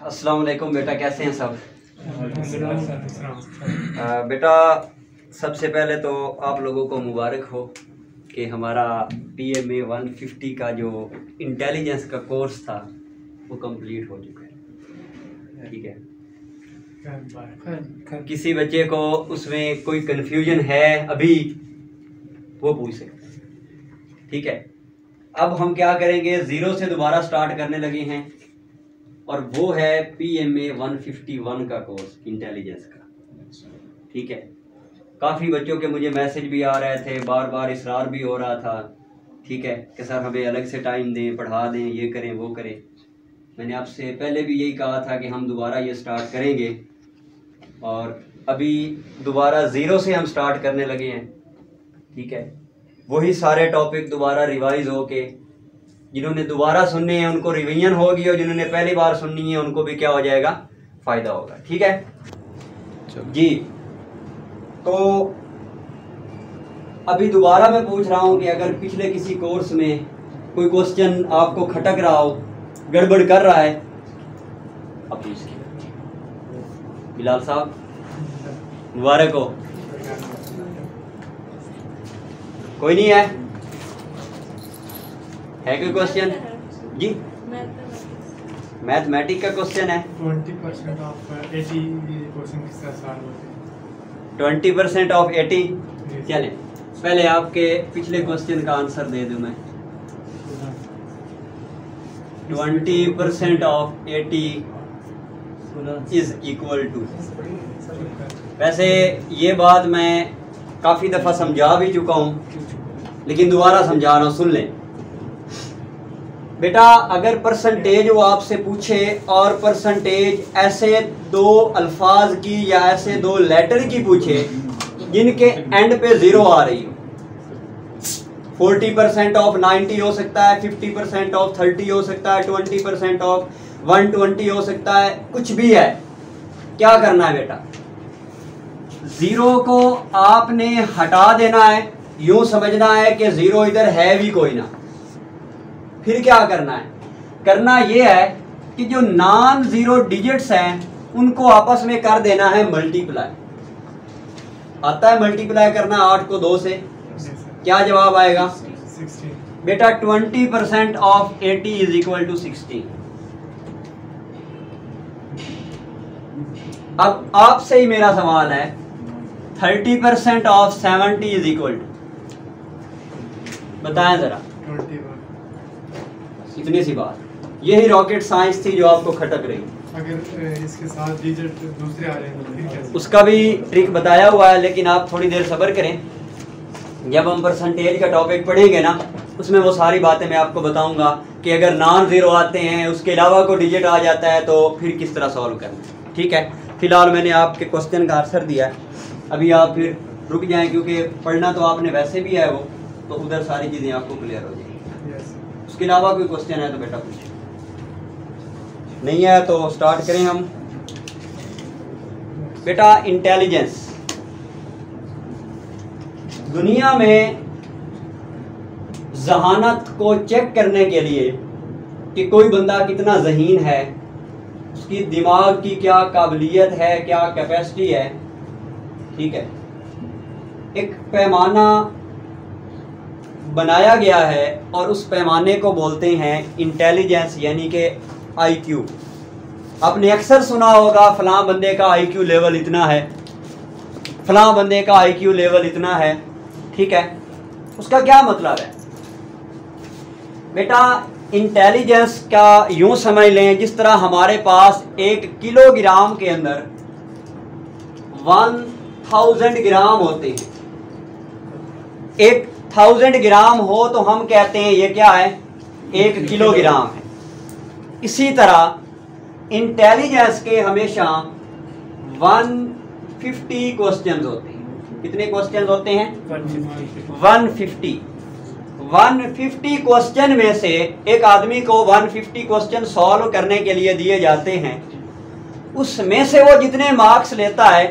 अस्सलाम वालेकुम बेटा, कैसे हैं सब? बेटा सबसे पहले तो आप लोगों को मुबारक हो कि हमारा PMA 150 का जो इंटेलिजेंस का कोर्स था वो कंप्लीट हो चुका है। ठीक है, किसी बच्चे को उसमें कोई कन्फ्यूजन है अभी वो पूछ सकते हैं। ठीक है, अब हम क्या करेंगे, ज़ीरो से दोबारा स्टार्ट करने लगे हैं और वो है PMA 151 का कोर्स इंटेलिजेंस का। ठीक है, काफ़ी बच्चों के मुझे मैसेज भी आ रहे थे, बार बार इसरार भी हो रहा था। ठीक है कि सर हमें अलग से टाइम दें, पढ़ा दें, ये करें वो करें। मैंने आपसे पहले भी यही कहा था कि हम दोबारा ये स्टार्ट करेंगे और अभी दोबारा ज़ीरो से हम स्टार्ट करने लगे हैं। ठीक है, वही सारे टॉपिक दोबारा रिवाइज हो के जिन्होंने दोबारा सुनने हैं उनको रिवीजन होगी और जिन्होंने पहली बार सुननी है उनको भी क्या हो जाएगा, फ़ायदा होगा। ठीक है जी, तो अभी दोबारा मैं पूछ रहा हूँ कि अगर पिछले किसी कोर्स में कोई क्वेश्चन आपको खटक रहा हो, गड़बड़ कर रहा है, अब इसकी बिलाल साहब मुबारक हो। कोई नहीं है कोई क्वेश्चन जी? मैथमेटिक का क्वेश्चन है। 20% ऑफ 80 क्वेश्चन किस तरह सॉल्व होते हैं? 20% ऑफ 80। चलें पहले आपके पिछले क्वेश्चन का आंसर दे दूं मैं। 20% ऑफ 80 इज इक्वल टू। वैसे ये बात मैं काफ़ी दफ़ा समझा भी चुका हूँ लेकिन दोबारा समझा रहा हूँ, सुन लें बेटा। अगर परसेंटेज वो आपसे पूछे और परसेंटेज ऐसे दो अल्फाज की या ऐसे दो लेटर की पूछे जिनके एंड पे ज़ीरो आ रही हो, 40% ऑफ 90 हो सकता है, 50% ऑफ 30 हो सकता है, 20% ऑफ 120 हो सकता है, कुछ भी है। क्या करना है बेटा, ज़ीरो को आपने हटा देना है, यूं समझना है कि ज़ीरो इधर है भी कोई ना। फिर क्या करना है, करना यह है कि जो नॉन ज़ीरो डिजिट्स हैं उनको आपस में कर देना है मल्टीप्लाई। आता है मल्टीप्लाई करना 8 को 2 से, क्या जवाब आएगा 16। बेटा 20% ऑफ 80 इज इक्वल टू 16। अब आपसे ही मेरा सवाल है 30% ऑफ 70 इज इक्वल टू, बताएं जरा। 21। इतनी सी बात, यही रॉकेट साइंस थी जो आपको खटक रही। अगर इसके साथ डिजिट दूसरे आ रहे हैं तो फिर कैसे? उसका भी ट्रिक बताया हुआ है, लेकिन आप थोड़ी देर सब्र करें। जब हम परसेंटेज का टॉपिक पढ़ेंगे ना उसमें वो सारी बातें मैं आपको बताऊंगा कि अगर नॉन ज़ीरो आते हैं उसके अलावा कोई डिजिट आ जाता है तो फिर किस तरह सॉल्व करना है। ठीक है, फिलहाल मैंने आपके क्वेश्चन का आंसर दिया है, अभी आप फिर रुक जाएं क्योंकि पढ़ना तो आपने वैसे भी है वो, तो उधर सारी चीज़ें आपको क्लियर हो जाएंगी। उसके अलावा कोई क्वेश्चन है तो बेटा पूछिए, नहीं है तो स्टार्ट करें हम। बेटा इंटेलिजेंस, दुनिया में जहानत को चेक करने के लिए कि कोई बंदा कितना ज़हीन है, उसकी दिमाग की क्या काबिलियत है, क्या कैपेसिटी है, ठीक है, एक पैमाना बनाया गया है और उस पैमाने को बोलते हैं इंटेलिजेंस, यानी कि IQ। आपने अक्सर सुना होगा फलां बंदे का IQ लेवल इतना है, फलां बंदे का IQ लेवल इतना है। ठीक है, उसका क्या मतलब है बेटा, इंटेलिजेंस का यूं समझ लें जिस तरह हमारे पास 1 किलोग्राम के अंदर 1000 ग्राम होते हैं। 1000 ग्राम हो तो हम कहते हैं ये क्या है, 1 किलोग्राम है। इसी तरह इंटेलिजेंस के हमेशा 150 क्वेश्चंस होते हैं। कितने क्वेश्चंस होते हैं? 150। 150 क्वेश्चन में से एक आदमी को 150 क्वेश्चन सॉल्व करने के लिए दिए जाते हैं, उसमें से वो जितने मार्क्स लेता है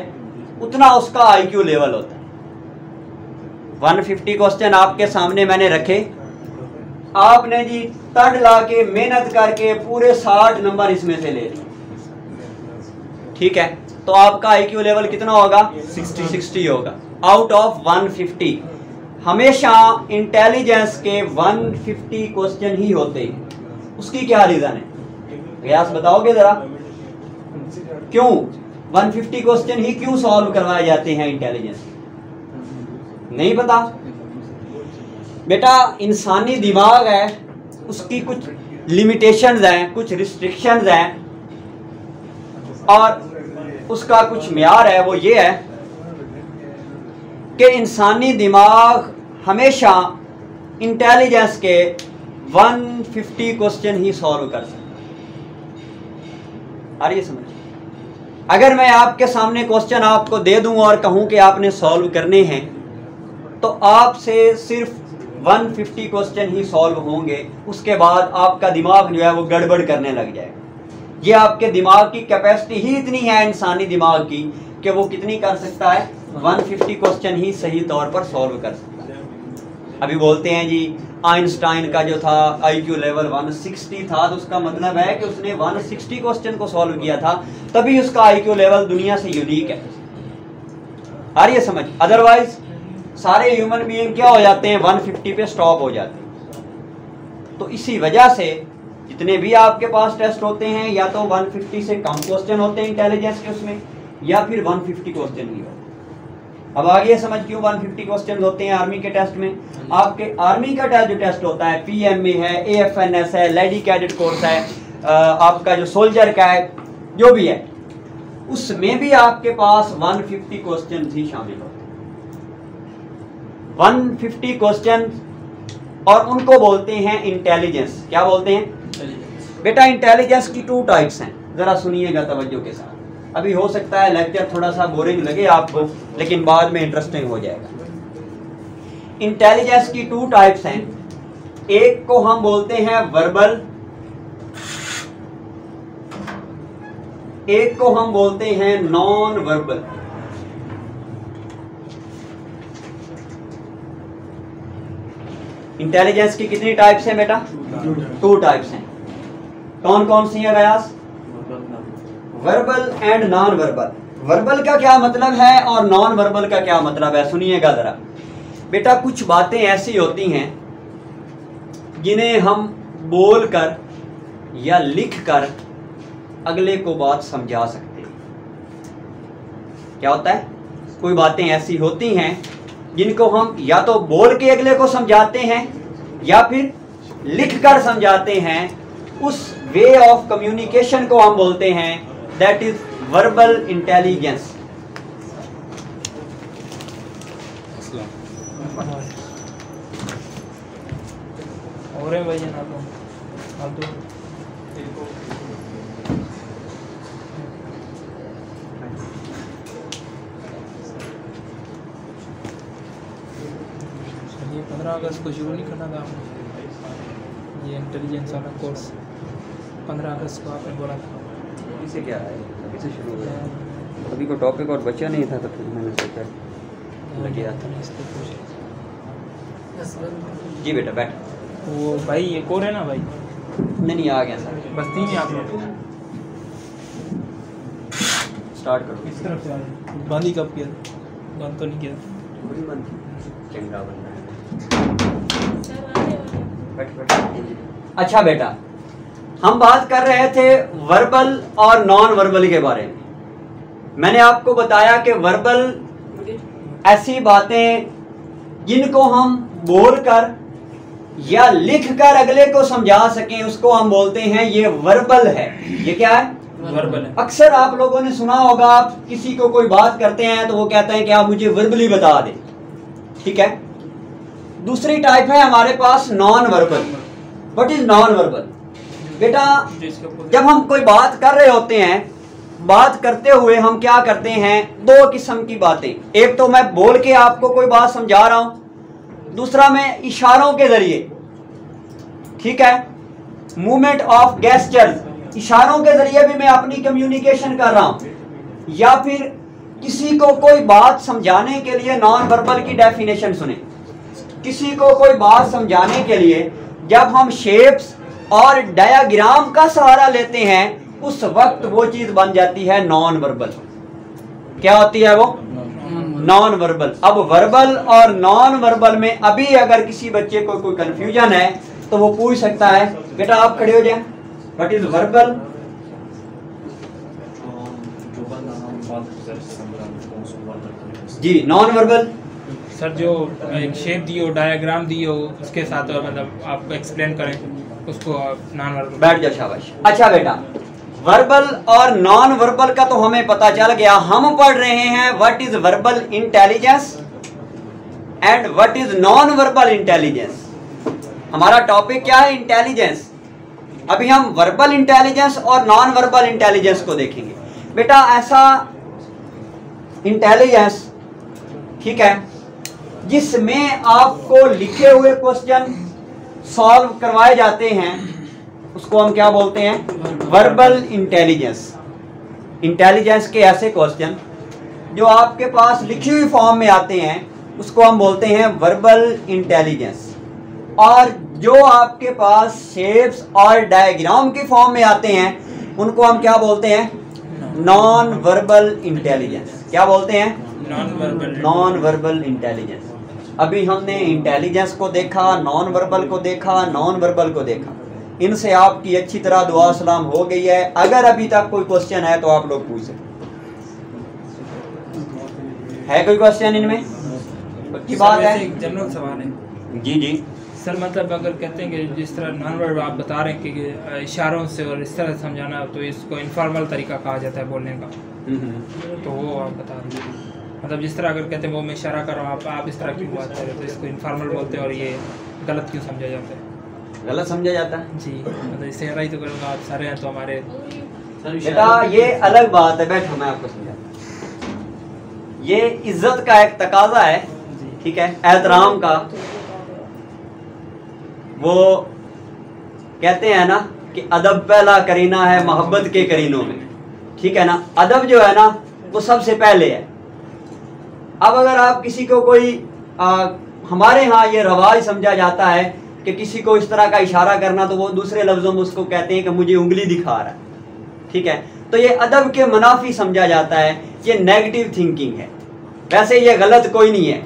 उतना उसका IQ लेवल होता है। 150 क्वेश्चन आपके सामने मैंने रखे, आपने जी तड़ ला के मेहनत करके पूरे 60 नंबर इसमें से ले लिए। ठीक है, तो आपका IQ लेवल कितना होगा? 60 होगा आउट ऑफ 150। हमेशा इंटेलिजेंस के 150 क्वेश्चन ही होते हैं, उसकी क्या रीजन है? प्रयास बताओगे जरा, क्यों 150 क्वेश्चन ही क्यों सॉल्व करवाए जाते हैं इंटेलिजेंस? नहीं पता? बेटा इंसानी दिमाग है, उसकी कुछ लिमिटेशंस हैं, कुछ रिस्ट्रिक्शंस हैं, और उसका कुछ म्यार है, वो ये है कि इंसानी दिमाग हमेशा इंटेलिजेंस के 150 क्वेश्चन ही सॉल्व कर सकता है। आ रही है समझ? अगर मैं आपके सामने क्वेश्चन आपको दे दूं और कहूं कि आपने सॉल्व करने हैं, तो आपसे सिर्फ 150 क्वेश्चन ही सॉल्व होंगे, उसके बाद आपका दिमाग जो है वो गड़बड़ करने लग जाएगा। ये आपके दिमाग की कैपेसिटी ही इतनी है इंसानी दिमाग की कि वो कितनी कर सकता है? 150 क्वेश्चन ही सही तौर पर सॉल्व कर सकता है। अभी बोलते हैं जी आइंस्टाइन का जो था IQ लेवल 160 था, तो उसका मतलब है कि उसने 160 क्वेश्चन को सॉल्व किया था, तभी उसका IQ लेवल दुनिया से यूनिक है। आ रही है समझ? अदरवाइज सारे ह्यूमन बीइंग क्या हो जाते हैं? 150 पे स्टॉप हो जाते हैं। तो इसी वजह से जितने भी आपके पास टेस्ट होते हैं, या तो 150 से कम क्वेश्चन होते हैं इंटेलिजेंस के उसमें, या फिर 150 क्वेश्चन ही होते हैं। अब आगे समझ क्यों 150 क्वेश्चन होते हैं आर्मी के टेस्ट में? आपके आर्मी का जो टेस्ट होता है, PMA है, AFNS है, लेडी कैडेट कोर्स है, आपका जो सोल्जर का है, जो भी है, उसमें भी आपके पास 150 क्वेश्चन ही शामिल होते हैं। 150 क्वेश्चन, और उनको बोलते हैं इंटेलिजेंस। क्या बोलते हैं बेटा? इंटेलिजेंस की 2 टाइप्स हैं, जरा सुनिएगा तवज्जो के साथ। अभी हो सकता है लेक्चर थोड़ा सा बोरिंग लगे आपको, लेकिन बाद में इंटरेस्टिंग हो जाएगा। इंटेलिजेंस की 2 टाइप्स हैं। एक को हम बोलते हैं वर्बल, एक को हम बोलते हैं नॉन वर्बल। इंटेलिजेंस की कितनी टाइप्स हैं बेटा? 2 टाइप्स हैं। कौन कौन सी है गयास? Verbal and non verbal. Verbal का क्या मतलब है और नॉन वर्बल का क्या मतलब है? सुनिएगा जरा बेटा। कुछ बातें ऐसी होती हैं जिन्हें हम बोलकर या लिखकर अगले को बात समझा सकते हैं। क्या होता है? कोई बातें ऐसी होती हैं जिनको हम या तो बोल के अगले को समझाते हैं या फिर लिखकर समझाते हैं। उस वे ऑफ कम्युनिकेशन को हम बोलते हैं दैट इज वर्बल इंटेलिजेंस। और है भैया ना तो ये 15 अगस्त को शुरू नहीं करना था आपने? ये इंटेलिजेंस वाला कोर्स 15 अगस्त को आपने बोला था। इसे क्या है? अभी से शुरू हुआ है, अभी को टॉपिक और बचा नहीं था, तो फिर मैंने सोचा लग गया था। जी बेटा बैठ। वो भाई एक और है ना भाई? नहीं आ गया सर, बस 3 ही आप लोग। स्टार्ट करो। इस तरफ से आ जाओ। बंद ही कब किया? बंद तो नहीं किया। चंगा बन रहा है। बैठ बैठ। अच्छा बेटा, हम बात कर रहे थे वर्बल और नॉन वर्बल के बारे में। मैंने आपको बताया कि वर्बल ऐसी बातें जिनको हम बोलकर या लिखकर अगले को समझा सकें, उसको हम बोलते हैं ये वर्बल है। ये क्या है? वर्बल है। अक्सर आप लोगों ने सुना होगा, आप किसी को कोई बात करते हैं तो वो कहते हैं कि आप मुझे वर्बली बता दें, ठीक है। दूसरी टाइप है हमारे पास non verbal. What is non verbal? बेटा जब हम कोई बात कर रहे होते हैं, बात करते हुए हम क्या करते हैं? 2 किस्म की बातें। एक तो मैं बोल के आपको कोई बात समझा रहा हूं, दूसरा मैं इशारों के जरिए, ठीक है, मूवमेंट ऑफ गेस्चर्स, इशारों के जरिए भी मैं अपनी कम्युनिकेशन कर रहा हूं। या फिर किसी को कोई बात समझाने के लिए, नॉन वर्बल की डेफिनेशन सुने, किसी को कोई बात समझाने के लिए जब हम शेप्स और डायग्राम का सहारा लेते हैं, उस वक्त वो चीज बन जाती है नॉन वर्बल। क्या होती है वो? Non verbal. अब वर्बल और नॉन वर्बल में अभी अगर किसी बच्चे को कोई कंफ्यूजन है तो वो पूछ सकता है, बेटा आप खड़े हो जाए, व्हाट इज वर्बल? जी, नॉन वर्बल सर जो एक शेप दियो, डायग्राम दियो, उसके साथ मतलब आप एक्सप्लेन करें उसको नॉन वर्बल। बैठ जाओ, शाबाश। अच्छा बेटा, वर्बल और नॉन वर्बल का तो हमें पता चल गया। हम पढ़ रहे हैं what is verbal intelligence and what is non verbal intelligence. हमारा टॉपिक क्या है? इंटेलिजेंस। अभी हम वर्बल इंटेलिजेंस और नॉन वर्बल इंटेलिजेंस को देखेंगे। बेटा ऐसा इंटेलिजेंस, ठीक है, जिसमें आपको लिखे हुए क्वेश्चन सॉल्व करवाए जाते हैं, उसको हम क्या बोलते हैं? Verbal intelligence. इंटेलिजेंस के ऐसे क्वेश्चन जो आपके पास लिखी हुई फॉर्म में आते हैं उसको हम बोलते हैं वर्बल इंटेलिजेंस। और जो आपके पास शेप्स और डायग्राम की फॉर्म में आते हैं उनको हम क्या बोलते हैं? Non verbal intelligence. क्या बोलते हैं? Non verbal intelligence. अभी हमने इंटेलिजेंस को देखा, नॉन वर्बल को देखा, नॉन वर्बल को देखा। इनसे आपकी अच्छी तरह दुआ सलाम हो गई है। अगर अभी तक कोई क्वेश्चन है तो आप लोग पूछ सकते है। कोई क्वेश्चन इनमें? की बात है, जनरल सवाल है। जी जी सर, मतलब अगर कहते हैं कि जिस तरह नॉन वर्बल आप बता रहे हैं कि इशारों से और इस तरह समझाना, तो इसको इनफॉर्मल तरीका कहा जाता है बोलने का, तो वो आप बता रहे हैं। मतलब जिस तरह अगर कहते हैं वो मैं इशारा कर रहा हूँ, आप इस तरह क्यों बात कर रहे हो, तो इसको इनफॉर्मल बोलते हैं और ये गलत क्यों समझा जाता है? गलत समझा जाता है जी, मतलब इससे ही तो करूँगा, आप सारे हैं तो हमारे। बेटा ये अलग बात है, बैठो मैं आपको समझाता हूँ। ये इज्जत का एक तकाजा है, ठीक है, एहतराम का। वो कहते हैं ना कि अदब पहला करीना है मोहब्बत के करीनों में, ठीक है ना। अदब जो है ना वो सबसे पहले है। अब अगर आप किसी को कोई हमारे यहाँ ये रवाज समझा जाता है कि किसी को इस तरह का इशारा करना, तो वो दूसरे लफ्जों में उसको कहते हैं कि मुझे उंगली दिखा रहा है, ठीक है। तो ये अदब के मुनाफी समझा जाता है, ये नेगेटिव थिंकिंग है। वैसे ये गलत कोई नहीं है।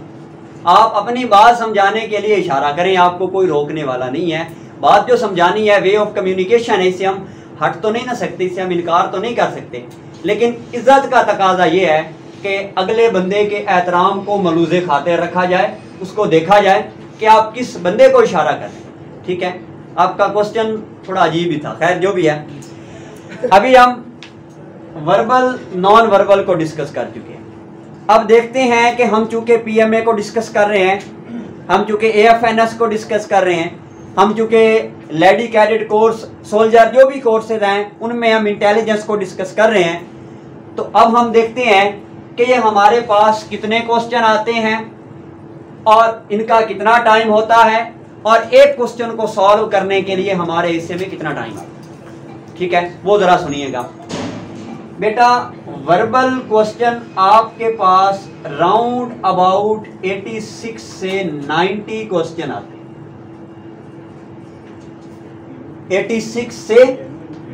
आप अपनी बात समझाने के लिए इशारा करें, आपको कोई रोकने वाला नहीं है। बात जो समझानी है वे ऑफ कम्युनिकेशन है, इससे हम हट तो नहीं ना सकते, इससे हम इनकार तो नहीं कर सकते। लेकिन इज्जत का तकाजा ये है कि अगले बंदे के एहतराम को मलूज़े खातिर रखा जाए, उसको देखा जाए कि आप किस बंदे को इशारा कर रहे हैं, ठीक है। आपका क्वेश्चन थोड़ा अजीब ही था, खैर जो भी है। अभी हम वर्बल नॉन वर्बल को डिस्कस कर चुके हैं। अब देखते हैं कि हम चूंकि पीएमए को डिस्कस कर रहे हैं, हम चूंकि एएफएनएस को डिस्कस कर रहे हैं, हम चूंकि लेडी कैडेट कोर्स, सोल्जर, जो भी कोर्सेज हैं उनमें हम इंटेलिजेंस को डिस्कस कर रहे हैं। तो अब हम देखते हैं कि ये हमारे पास कितने क्वेश्चन आते हैं और इनका कितना टाइम होता है, और एक क्वेश्चन को सॉल्व करने के लिए हमारे हिस्से में कितना टाइम आता है, ठीक है। वो जरा सुनिएगा बेटा। वर्बल क्वेश्चन आपके पास राउंड अबाउट 86 से 90 क्वेश्चन आते हैं। 86 से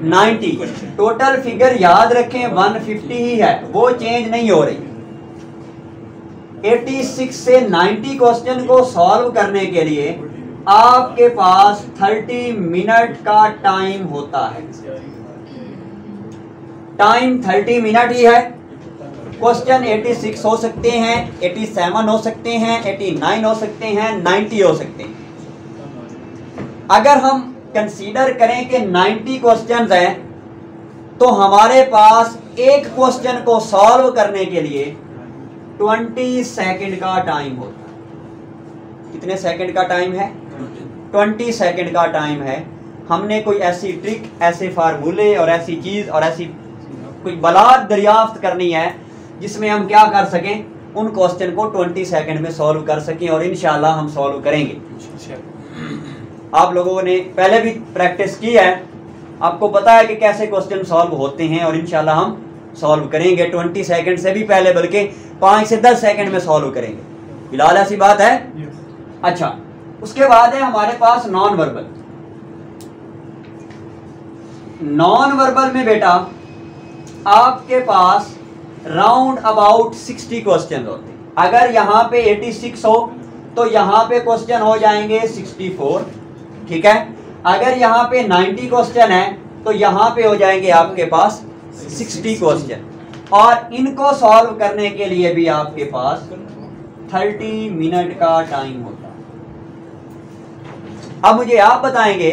90 टोटल फिगर याद रखें 150 ही है, वो चेंज नहीं हो रही। 86 से 90 क्वेश्चन को सॉल्व करने के लिए आपके पास 30 मिनट का टाइम होता है। टाइम 30 मिनट ही है। क्वेश्चन 86 हो सकते हैं, 87 हो सकते हैं, 89 हो सकते हैं, 90 हो सकते हैं। अगर हम कंसीडर करें कि 90 क्वेश्चंस हैं तो हमारे पास एक क्वेश्चन को सॉल्व करने के लिए 20 सेकंड का टाइम होता है। कितने सेकंड का टाइम है? 20 सेकंड का टाइम है। हमने कोई ऐसी ट्रिक, ऐसे फार्मूले और ऐसी चीज और ऐसी कोई बलाद दरियाफ्त करनी है जिसमें हम क्या कर सकें, उन क्वेश्चन को 20 सेकंड में सॉल्व कर सकें, और इंशाल्लाह हम सॉल्व करेंगे। आप लोगों ने पहले भी प्रैक्टिस की है, आपको पता है कि कैसे क्वेश्चन सॉल्व होते हैं, और इंशाल्लाह हम सॉल्व करेंगे 20 सेकंड से भी पहले, बल्कि 5 से 10 सेकंड में सॉल्व करेंगे। फिलहाल ऐसी बात है। अच्छा, उसके बाद है हमारे पास नॉन वर्बल। नॉन वर्बल में बेटा आपके पास राउंड अबाउट 60 क्वेश्चन होते हैं। अगर यहाँ पे 86 हो तो यहाँ पे क्वेश्चन हो जाएंगे 64, ठीक है। अगर यहाँ पे 90 क्वेश्चन है तो यहाँ पे हो जाएंगे आपके पास 60 क्वेश्चन, और इनको सॉल्व करने के लिए भी आपके पास 30 मिनट का टाइम होता है। अब मुझे आप बताएंगे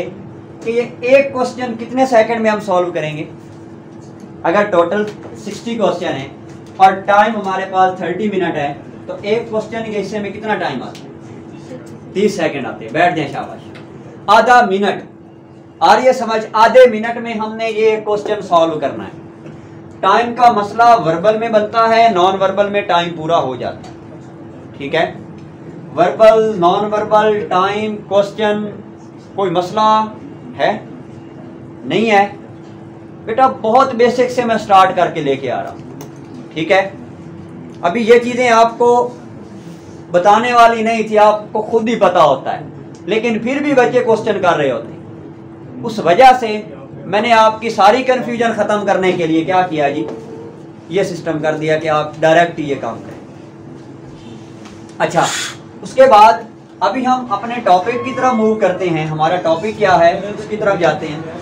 कि ये एक क्वेश्चन कितने सेकंड में हम सॉल्व करेंगे। अगर टोटल 60 क्वेश्चन है और टाइम हमारे पास 30 मिनट है तो एक क्वेश्चन के हिस्से में कितना टाइम आता है? 30 सेकंड आते हैं। बैठ जाए, शाबाश। आधा मिनट, आ रही है समझ? आधे मिनट में हमने ये क्वेश्चन सॉल्व करना है। टाइम का मसला वर्बल में बनता है, नॉन वर्बल में टाइम पूरा हो जाता है, ठीक है। Verbal, non verbal, time, question, कोई मसला है नहीं है बेटा। बहुत बेसिक से मैं स्टार्ट करके लेके आ रहा हूं, ठीक है। अभी ये चीजें आपको बताने वाली नहीं थी, आपको खुद ही पता होता है, लेकिन फिर भी बच्चे क्वेश्चन कर रहे होते हैं। उस वजह से मैंने आपकी सारी कंफ्यूजन खत्म करने के लिए क्या किया जी, ये सिस्टम कर दिया कि आप डायरेक्ट ये काम करें। अच्छा, उसके बाद अभी हम अपने टॉपिक की तरफ मूव करते हैं। हमारा टॉपिक क्या है उसकी तरफ जाते हैं।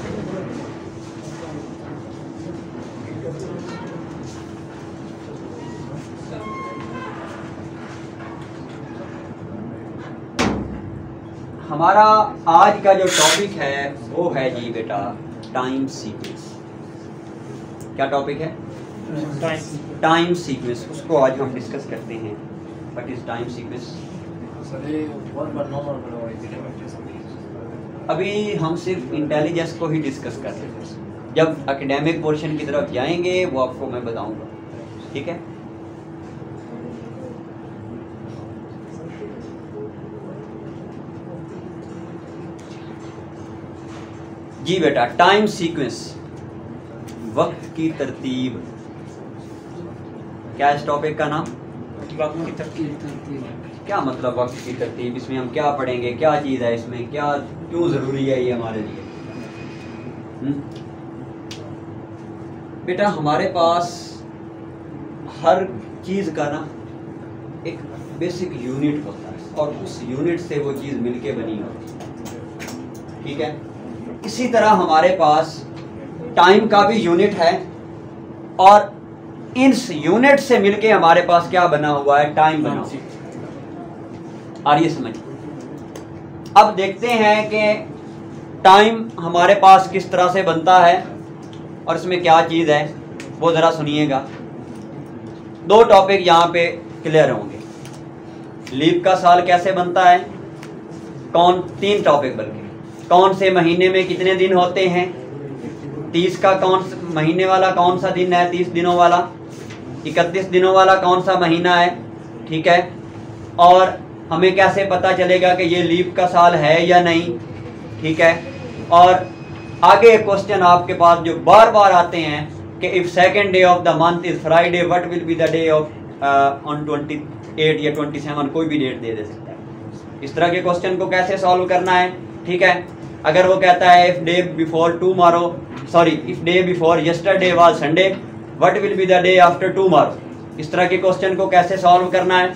हमारा आज का जो टॉपिक है वो है जी बेटा टाइम सीक्वेंस। क्या टॉपिक है? Time sequence. उसको आज हम डिस्कस करते हैं। What is time sequence? अभी हम सिर्फ इंटेलिजेंस को ही डिस्कस कर रहे हैं। जब एकेडमिक पोर्शन की तरफ जाएंगे वो आपको मैं बताऊंगा, ठीक है। जी बेटा, टाइम सीक्वेंस, वक्त की तरतीब। क्या इस टॉपिक का नाम? वक्त की तरतीब। क्या मतलब वक्त की तरतीब? इसमें हम क्या पढ़ेंगे, क्या चीज़ है इसमें, क्या क्यों ज़रूरी है ये हमारे लिए? बेटा हमारे पास हर चीज़ का ना एक बेसिक यूनिट होता है और उस यूनिट से वो चीज़ मिलके बनी होती है, ठीक है। इसी तरह हमारे पास टाइम का भी यूनिट है और इस यूनिट से मिलके हमारे पास क्या बना हुआ है? टाइम बना हुआ है। आ रही है समझ? अब देखते हैं कि टाइम हमारे पास किस तरह से बनता है और इसमें क्या चीज़ है, वो ज़रा सुनिएगा। दो टॉपिक यहाँ पे क्लियर होंगे। लीप का साल कैसे बनता है, तीन टॉपिक बल्कि कौन से महीने में कितने दिन होते हैं, 30 का महीने वाला कौन सा दिन है, 30 दिनों वाला, 31 दिनों वाला कौन सा महीना है, ठीक है। और हमें कैसे पता चलेगा कि ये लीप का साल है या नहीं, ठीक है। और आगे क्वेश्चन आपके पास जो बार बार आते हैं कि if second day of the month is Friday what will be the day of on 28 या 27, कोई भी डेट दे सकता है। इस तरह के क्वेश्चन को कैसे सॉल्व करना है, ठीक है। अगर वो कहता है if day before yesterday was Sunday what will be the day after tomorrow, इस तरह के क्वेश्चन को कैसे सॉल्व करना है,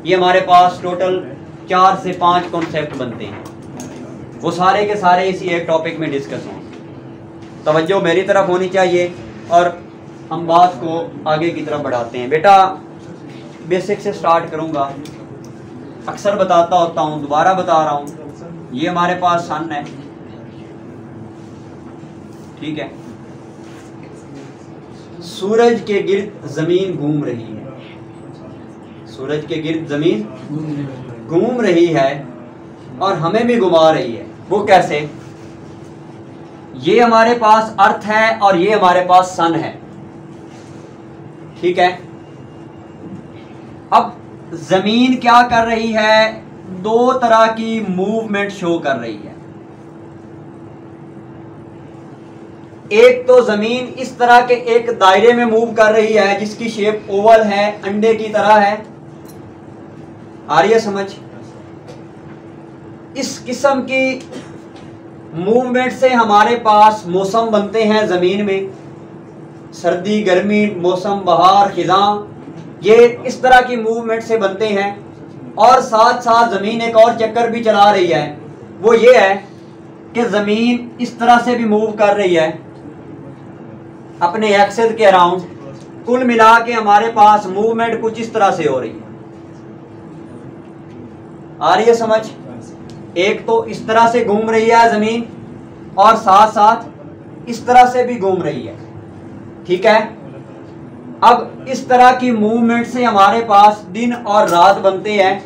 ये हमारे पास टोटल 4 से 5 कॉन्सेप्ट बनते हैं। वो सारे के सारे इसी एक टॉपिक में डिस्कस हों। तवज्जो मेरी तरफ होनी चाहिए और हम बात को आगे की तरफ बढ़ाते हैं। बेटा बेसिक से स्टार्ट करूंगा, अक्सर बताता होता हूँ, दोबारा बता रहा हूँ। ये हमारे पास सन है, ठीक है। सूरज के गिर्द जमीन घूम रही है, सूरज के गिर्द जमीन घूम रही है और हमें भी घुमा रही है। वो कैसे? ये हमारे पास अर्थ है और ये हमारे पास सन है, ठीक है। अब जमीन क्या कर रही है? दो तरह की मूवमेंट शो कर रही है। एक तो जमीन इस तरह के एक दायरे में मूव कर रही है जिसकी शेप ओवल है, अंडे की तरह है। आ रही है समझ? इस किस्म की मूवमेंट से हमारे पास मौसम बनते हैं ज़मीन में, सर्दी, गर्मी, मौसम, बहार, खिज़ां, ये इस तरह की मूवमेंट से बनते हैं। और साथ साथ ज़मीन एक और चक्कर भी चला रही है, वो ये है कि ज़मीन इस तरह से भी मूव कर रही है अपने एक्सिस के अराउंड। कुल मिला के हमारे पास मूवमेंट कुछ इस तरह से हो रही है। आ रही है समझ? एक तो इस तरह से घूम रही है ज़मीन और साथ साथ इस तरह से भी घूम रही है। ठीक है, अब इस तरह की मूवमेंट से हमारे पास दिन और रात बनते हैं।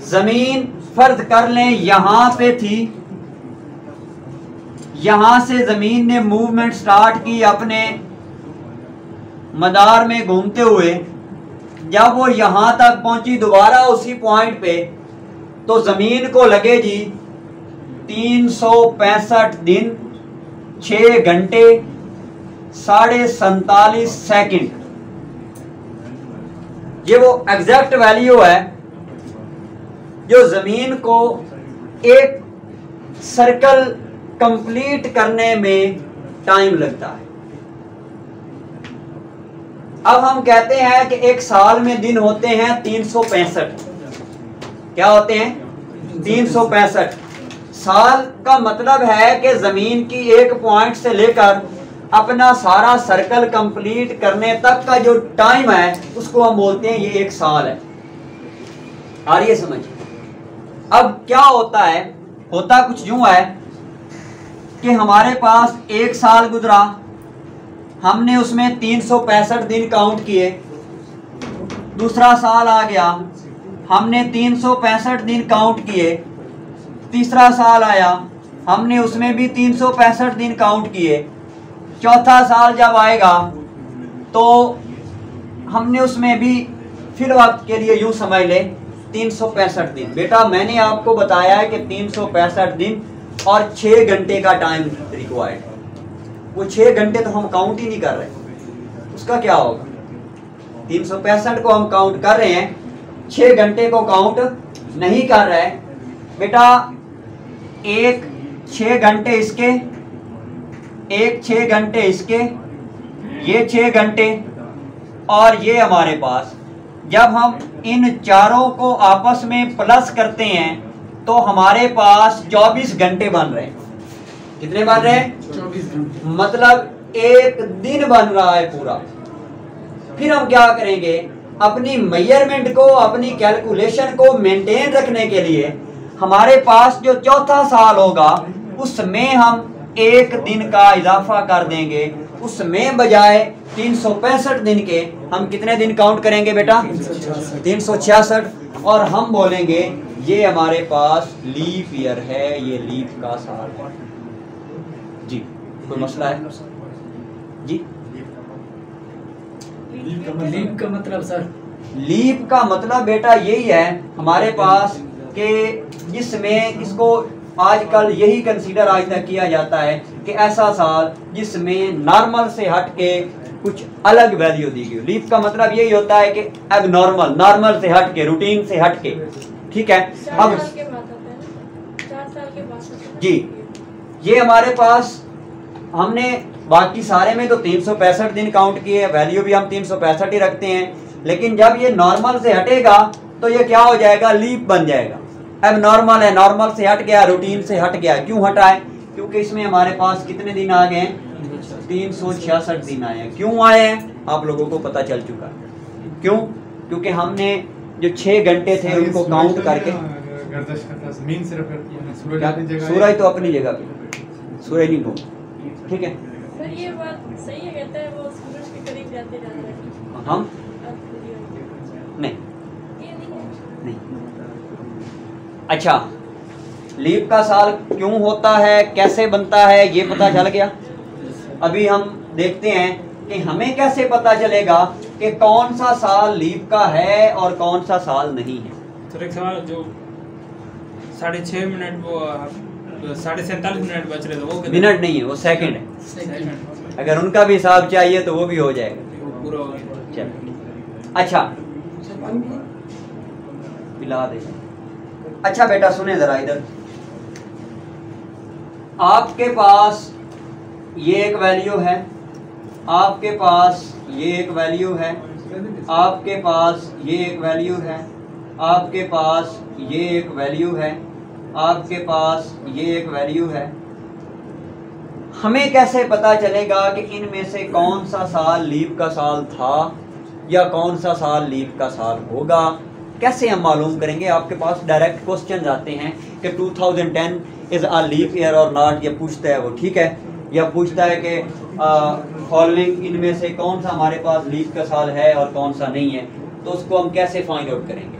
ज़मीन फर्ज कर लें यहां पे थी, यहां से ज़मीन ने मूवमेंट स्टार्ट की अपने मदार में घूमते हुए। जब वो यहां तक पहुंची दोबारा उसी पॉइंट पे, तो ज़मीन को लगे जी 365 दिन, 6 घंटे, 47.5 सेकंड। ये वो एग्जैक्ट वैल्यू है जो ज़मीन को एक सर्कल कंप्लीट करने में टाइम लगता है। अब हम कहते हैं कि एक साल में दिन होते हैं 365। क्या होते हैं? 365। साल का मतलब है कि ज़मीन की एक पॉइंट से लेकर अपना सारा सर्कल कंप्लीट करने तक का जो टाइम है उसको हम बोलते हैं ये एक साल है। आ रही है समझ? अब क्या होता है, होता कुछ यूं है कि हमारे पास एक साल गुजरा, हमने उसमें 365 दिन काउंट किए। दूसरा साल आ गया, हमने 365 दिन काउंट किए। तीसरा साल आया, हमने उसमें भी 365 दिन काउंट किए। चौथा साल जब आएगा तो हमने उसमें भी फिर वक्त के लिए यूं समझ ले 365 दिन। बेटा मैंने आपको बताया है कि 365 दिन और 6 घंटे का टाइम रिक्वायर्ड है। वो 6 घंटे तो हम काउंट ही नहीं कर रहे, उसका क्या होगा? 365 को हम काउंट कर रहे हैं, 6 घंटे को काउंट नहीं कर रहे। बेटा एक 6 घंटे इसके, एक 6 घंटे इसके, ये 6 घंटे और ये हमारे पास। जब हम इन चारों को आपस में प्लस करते हैं तो हमारे पास 24 घंटे बन रहे हैं। कितने बन रहे हैं? 24 घंटे। मतलब एक दिन बन रहा है पूरा। फिर हम क्या करेंगे, अपनी मेजरमेंट को, अपनी कैलकुलेशन को मेंटेन रखने के लिए हमारे पास जो चौथा साल होगा उसमें हम एक दिन का इजाफा कर देंगे। उसमें बजाय 365 दिन के हम कितने दिन काउंट करेंगे बेटा? 366। और हम बोलेंगे ये हमारे पास लीप ईयर है, ये लीप का साल है। जी कोई मसला है? जी लीप का मतलब सर? लीप का मतलब बेटा यही है हमारे पास कि जिसमें इसको आजकल यही कंसीडर आज तक किया जाता है कि ऐसा साल जिसमें नॉर्मल से हट के कुछ अलग वैल्यू दी गई। लीप का मतलब यही होता है कि अब नॉर्मल से हट के, रूटीन से हट के। ठीक है, अब जी ये हमारे पास हमने बाकी सारे में तो 365 दिन काउंट किए, वैल्यू भी हम 365 ही रखते हैं। लेकिन जब ये नॉर्मल से हटेगा तो ये क्या हो जाएगा? लीप बन जाएगा। अब नॉर्मल है, नॉर्मल से हट गया, रूटीन से हट गया। क्यों हटा है? क्योंकि इसमें हमारे पास कितने दिन आ गए हैं? 366 दिन आए हैं। क्यों आए हैं आप लोगों को पता चल चुका है। क्यों? क्योंकि हमने जो 6 घंटे थे उनको काउंट करके, सूरज तो अपनी जगह पे, सूरज नहीं घूम। ठीक है, ये बात सही है, कहते हैं वो सूरज के करीब जाते जा रहे हैं। हम नहीं नहीं। अच्छा, लीप का साल क्यों होता है, कैसे बनता है, ये पता चल गया। अभी हम देखते हैं कि हमें कैसे पता चलेगा कि कौन सा साल लीप का है और कौन सा साल नहीं है। सर एक सवाल, जो 6.5 मिनट वो 47.5 मिनट बच रहे थे, वो मिनट नहीं है, वो सेकंड है। अगर उनका भी हिसाब चाहिए तो वो भी हो जाएगा, पूरा हो गया। चलो अच्छा पिला दे। अच्छा बेटा सुने जरा इधर, आपके पास ये एक वैल्यू है, आपके पास ये एक वैल्यू है, आपके पास ये एक वैल्यू है, आपके पास ये एक वैल्यू है, आपके पास ये एक वैल्यू है। हमें कैसे पता चलेगा कि इनमें से कौन सा साल लीप का साल था या कौन सा साल लीप का साल होगा? कैसे हम मालूम करेंगे? आपके पास डायरेक्ट क्वेश्चन आते हैं कि 2010 इज़ अ लीप ईयर और नॉट, ये पूछता है वो, ठीक है, या पूछता है कि फॉलोइंग इनमें से कौन सा हमारे पास लीप का साल है और कौन सा नहीं है, तो उसको हम कैसे फाइंड आउट करेंगे?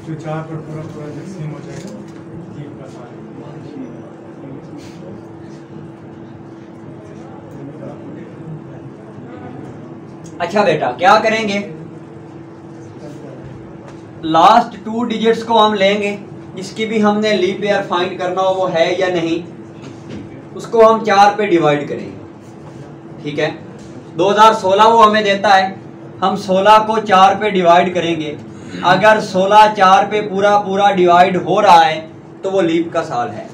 जो 4 पर पूरा पूरा तकसीम हो जाएगा लीप का साल। अच्छा बेटा, क्या करेंगे? लास्ट 2 डिजिट्स को हम लेंगे, जिसकी भी हमने लीप ईयर फाइंड करना हो वो है या नहीं, उसको हम 4 पे डिवाइड करेंगे, ठीक है। 2016 वो हमें देता है, हम 16 को 4 पे डिवाइड करेंगे। अगर 16 4 पे पूरा पूरा डिवाइड हो रहा है तो वो लीप का साल है।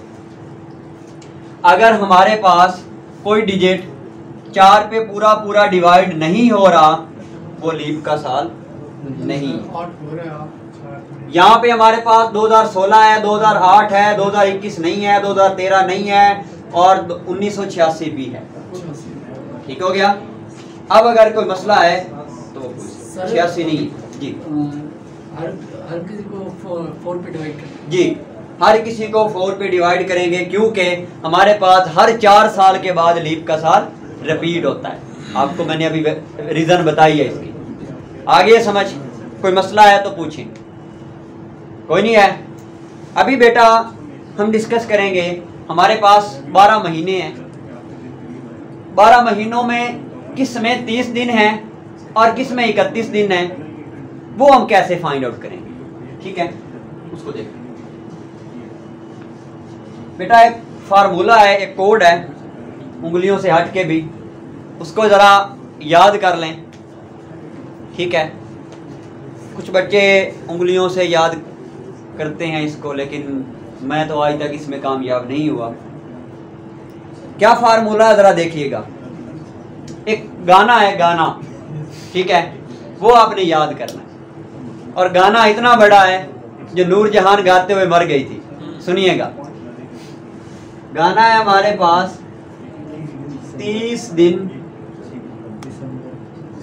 अगर हमारे पास कोई डिजिट 4 पे पूरा पूरा डिवाइड नहीं हो रहा, वो लीप का साल नहीं। यहाँ पे हमारे पास 2016 है, 2008 है, 2021 नहीं है, 2013 नहीं है और 1986 भी है, ठीक हो गया। अब अगर कोई मसला है तो 86 नहीं है जी। हर किसी को 4 पे डिवाइड करें जी, हर किसी को 4 पे डिवाइड करेंगे, क्योंकि हमारे पास हर 4 साल के बाद लीप का साल रिपीट होता है। आपको मैंने अभी रीजन बताई है इसकी। आगे समझ, कोई मसला है तो पूछें। कोई नहीं है? अभी बेटा हम डिस्कस करेंगे, हमारे पास 12 महीने हैं, 12 महीनों में किस में 30 दिन हैं और किस में 31 दिन हैं, वो हम कैसे फाइंड आउट करेंगे, ठीक है। उसको देखें बेटा, एक फार्मूला है, एक कोड है, उंगलियों से हट के भी, उसको ज़रा याद कर लें, ठीक है। कुछ बच्चे उंगलियों से याद करते हैं इसको, लेकिन मैं तो आज तक इसमें कामयाब नहीं हुआ। क्या फार्मूला, ज़रा देखिएगा। एक गाना है, गाना, ठीक है, वो आपने याद करना है। और गाना इतना बड़ा है जो नूरजहान गाते हुए मर गई थी। सुनिएगा, गाना है हमारे पास 30 दिन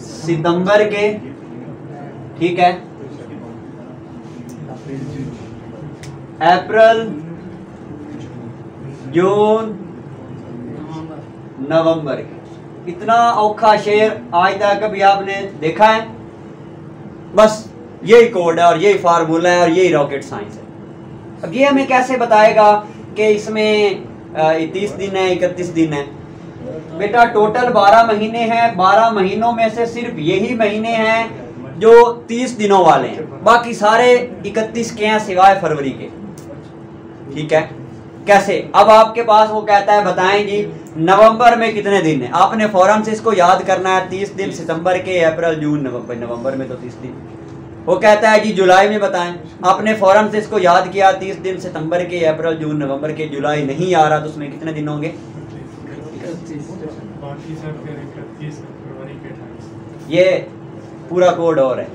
सितंबर के, ठीक है, अप्रैल, जून, नवंबर के। इतना औखा शेर आज तक कभी आपने देखा है? बस यही कोड है और यही फार्मूला है और यही रॉकेट साइंस है। अब ये हमें कैसे बताएगा कि इसमें 30 दिन है, 31 दिन है? बेटा टोटल 12 महीने हैं, 12 महीनों में से सिर्फ यही महीने हैं जो 30 दिनों वाले हैं, बाकी सारे 31 के हैं सिवाय फरवरी के, ठीक है। कैसे? अब आपके पास वो कहता है बताएं जी नवंबर में कितने दिन है, आपने फौरन से इसको याद करना है। 30 दिन सितंबर के, अप्रैल, जून, नवंबर, नवंबर में तो 30 दिन। वो कहता है जी जुलाई में बताएं, आपने फौरन से इसको याद किया, 30 दिन सितंबर के, अप्रैल, जून, नवंबर के, जुलाई नहीं आ रहा तो उसमें कितने दिन होंगे? ये पूरा कोड और है,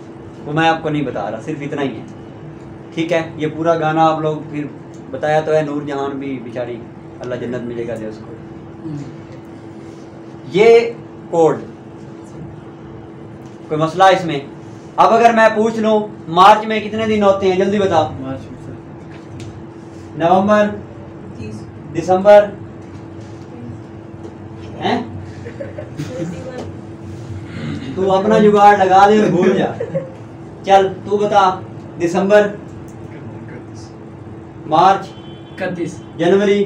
वो मैं आपको नहीं बता रहा, सिर्फ इतना ही है, ठीक है। ये पूरा गाना आप लोग फिर बताया तो है, नूरजहान भी बेचारी अल्लाह जन्नत मिलेगा दे उसको। ये कोड, कोई मसला इसमें? अब अगर मैं पूछ लूं मार्च में कितने दिन होते हैं, जल्दी बताओ। नवंबर, दिसंबर हैं? तू अपना जुगाड़ लगा दे और भूल जा। चल तू बता, दिसंबर, मार्च, 31, जनवरी,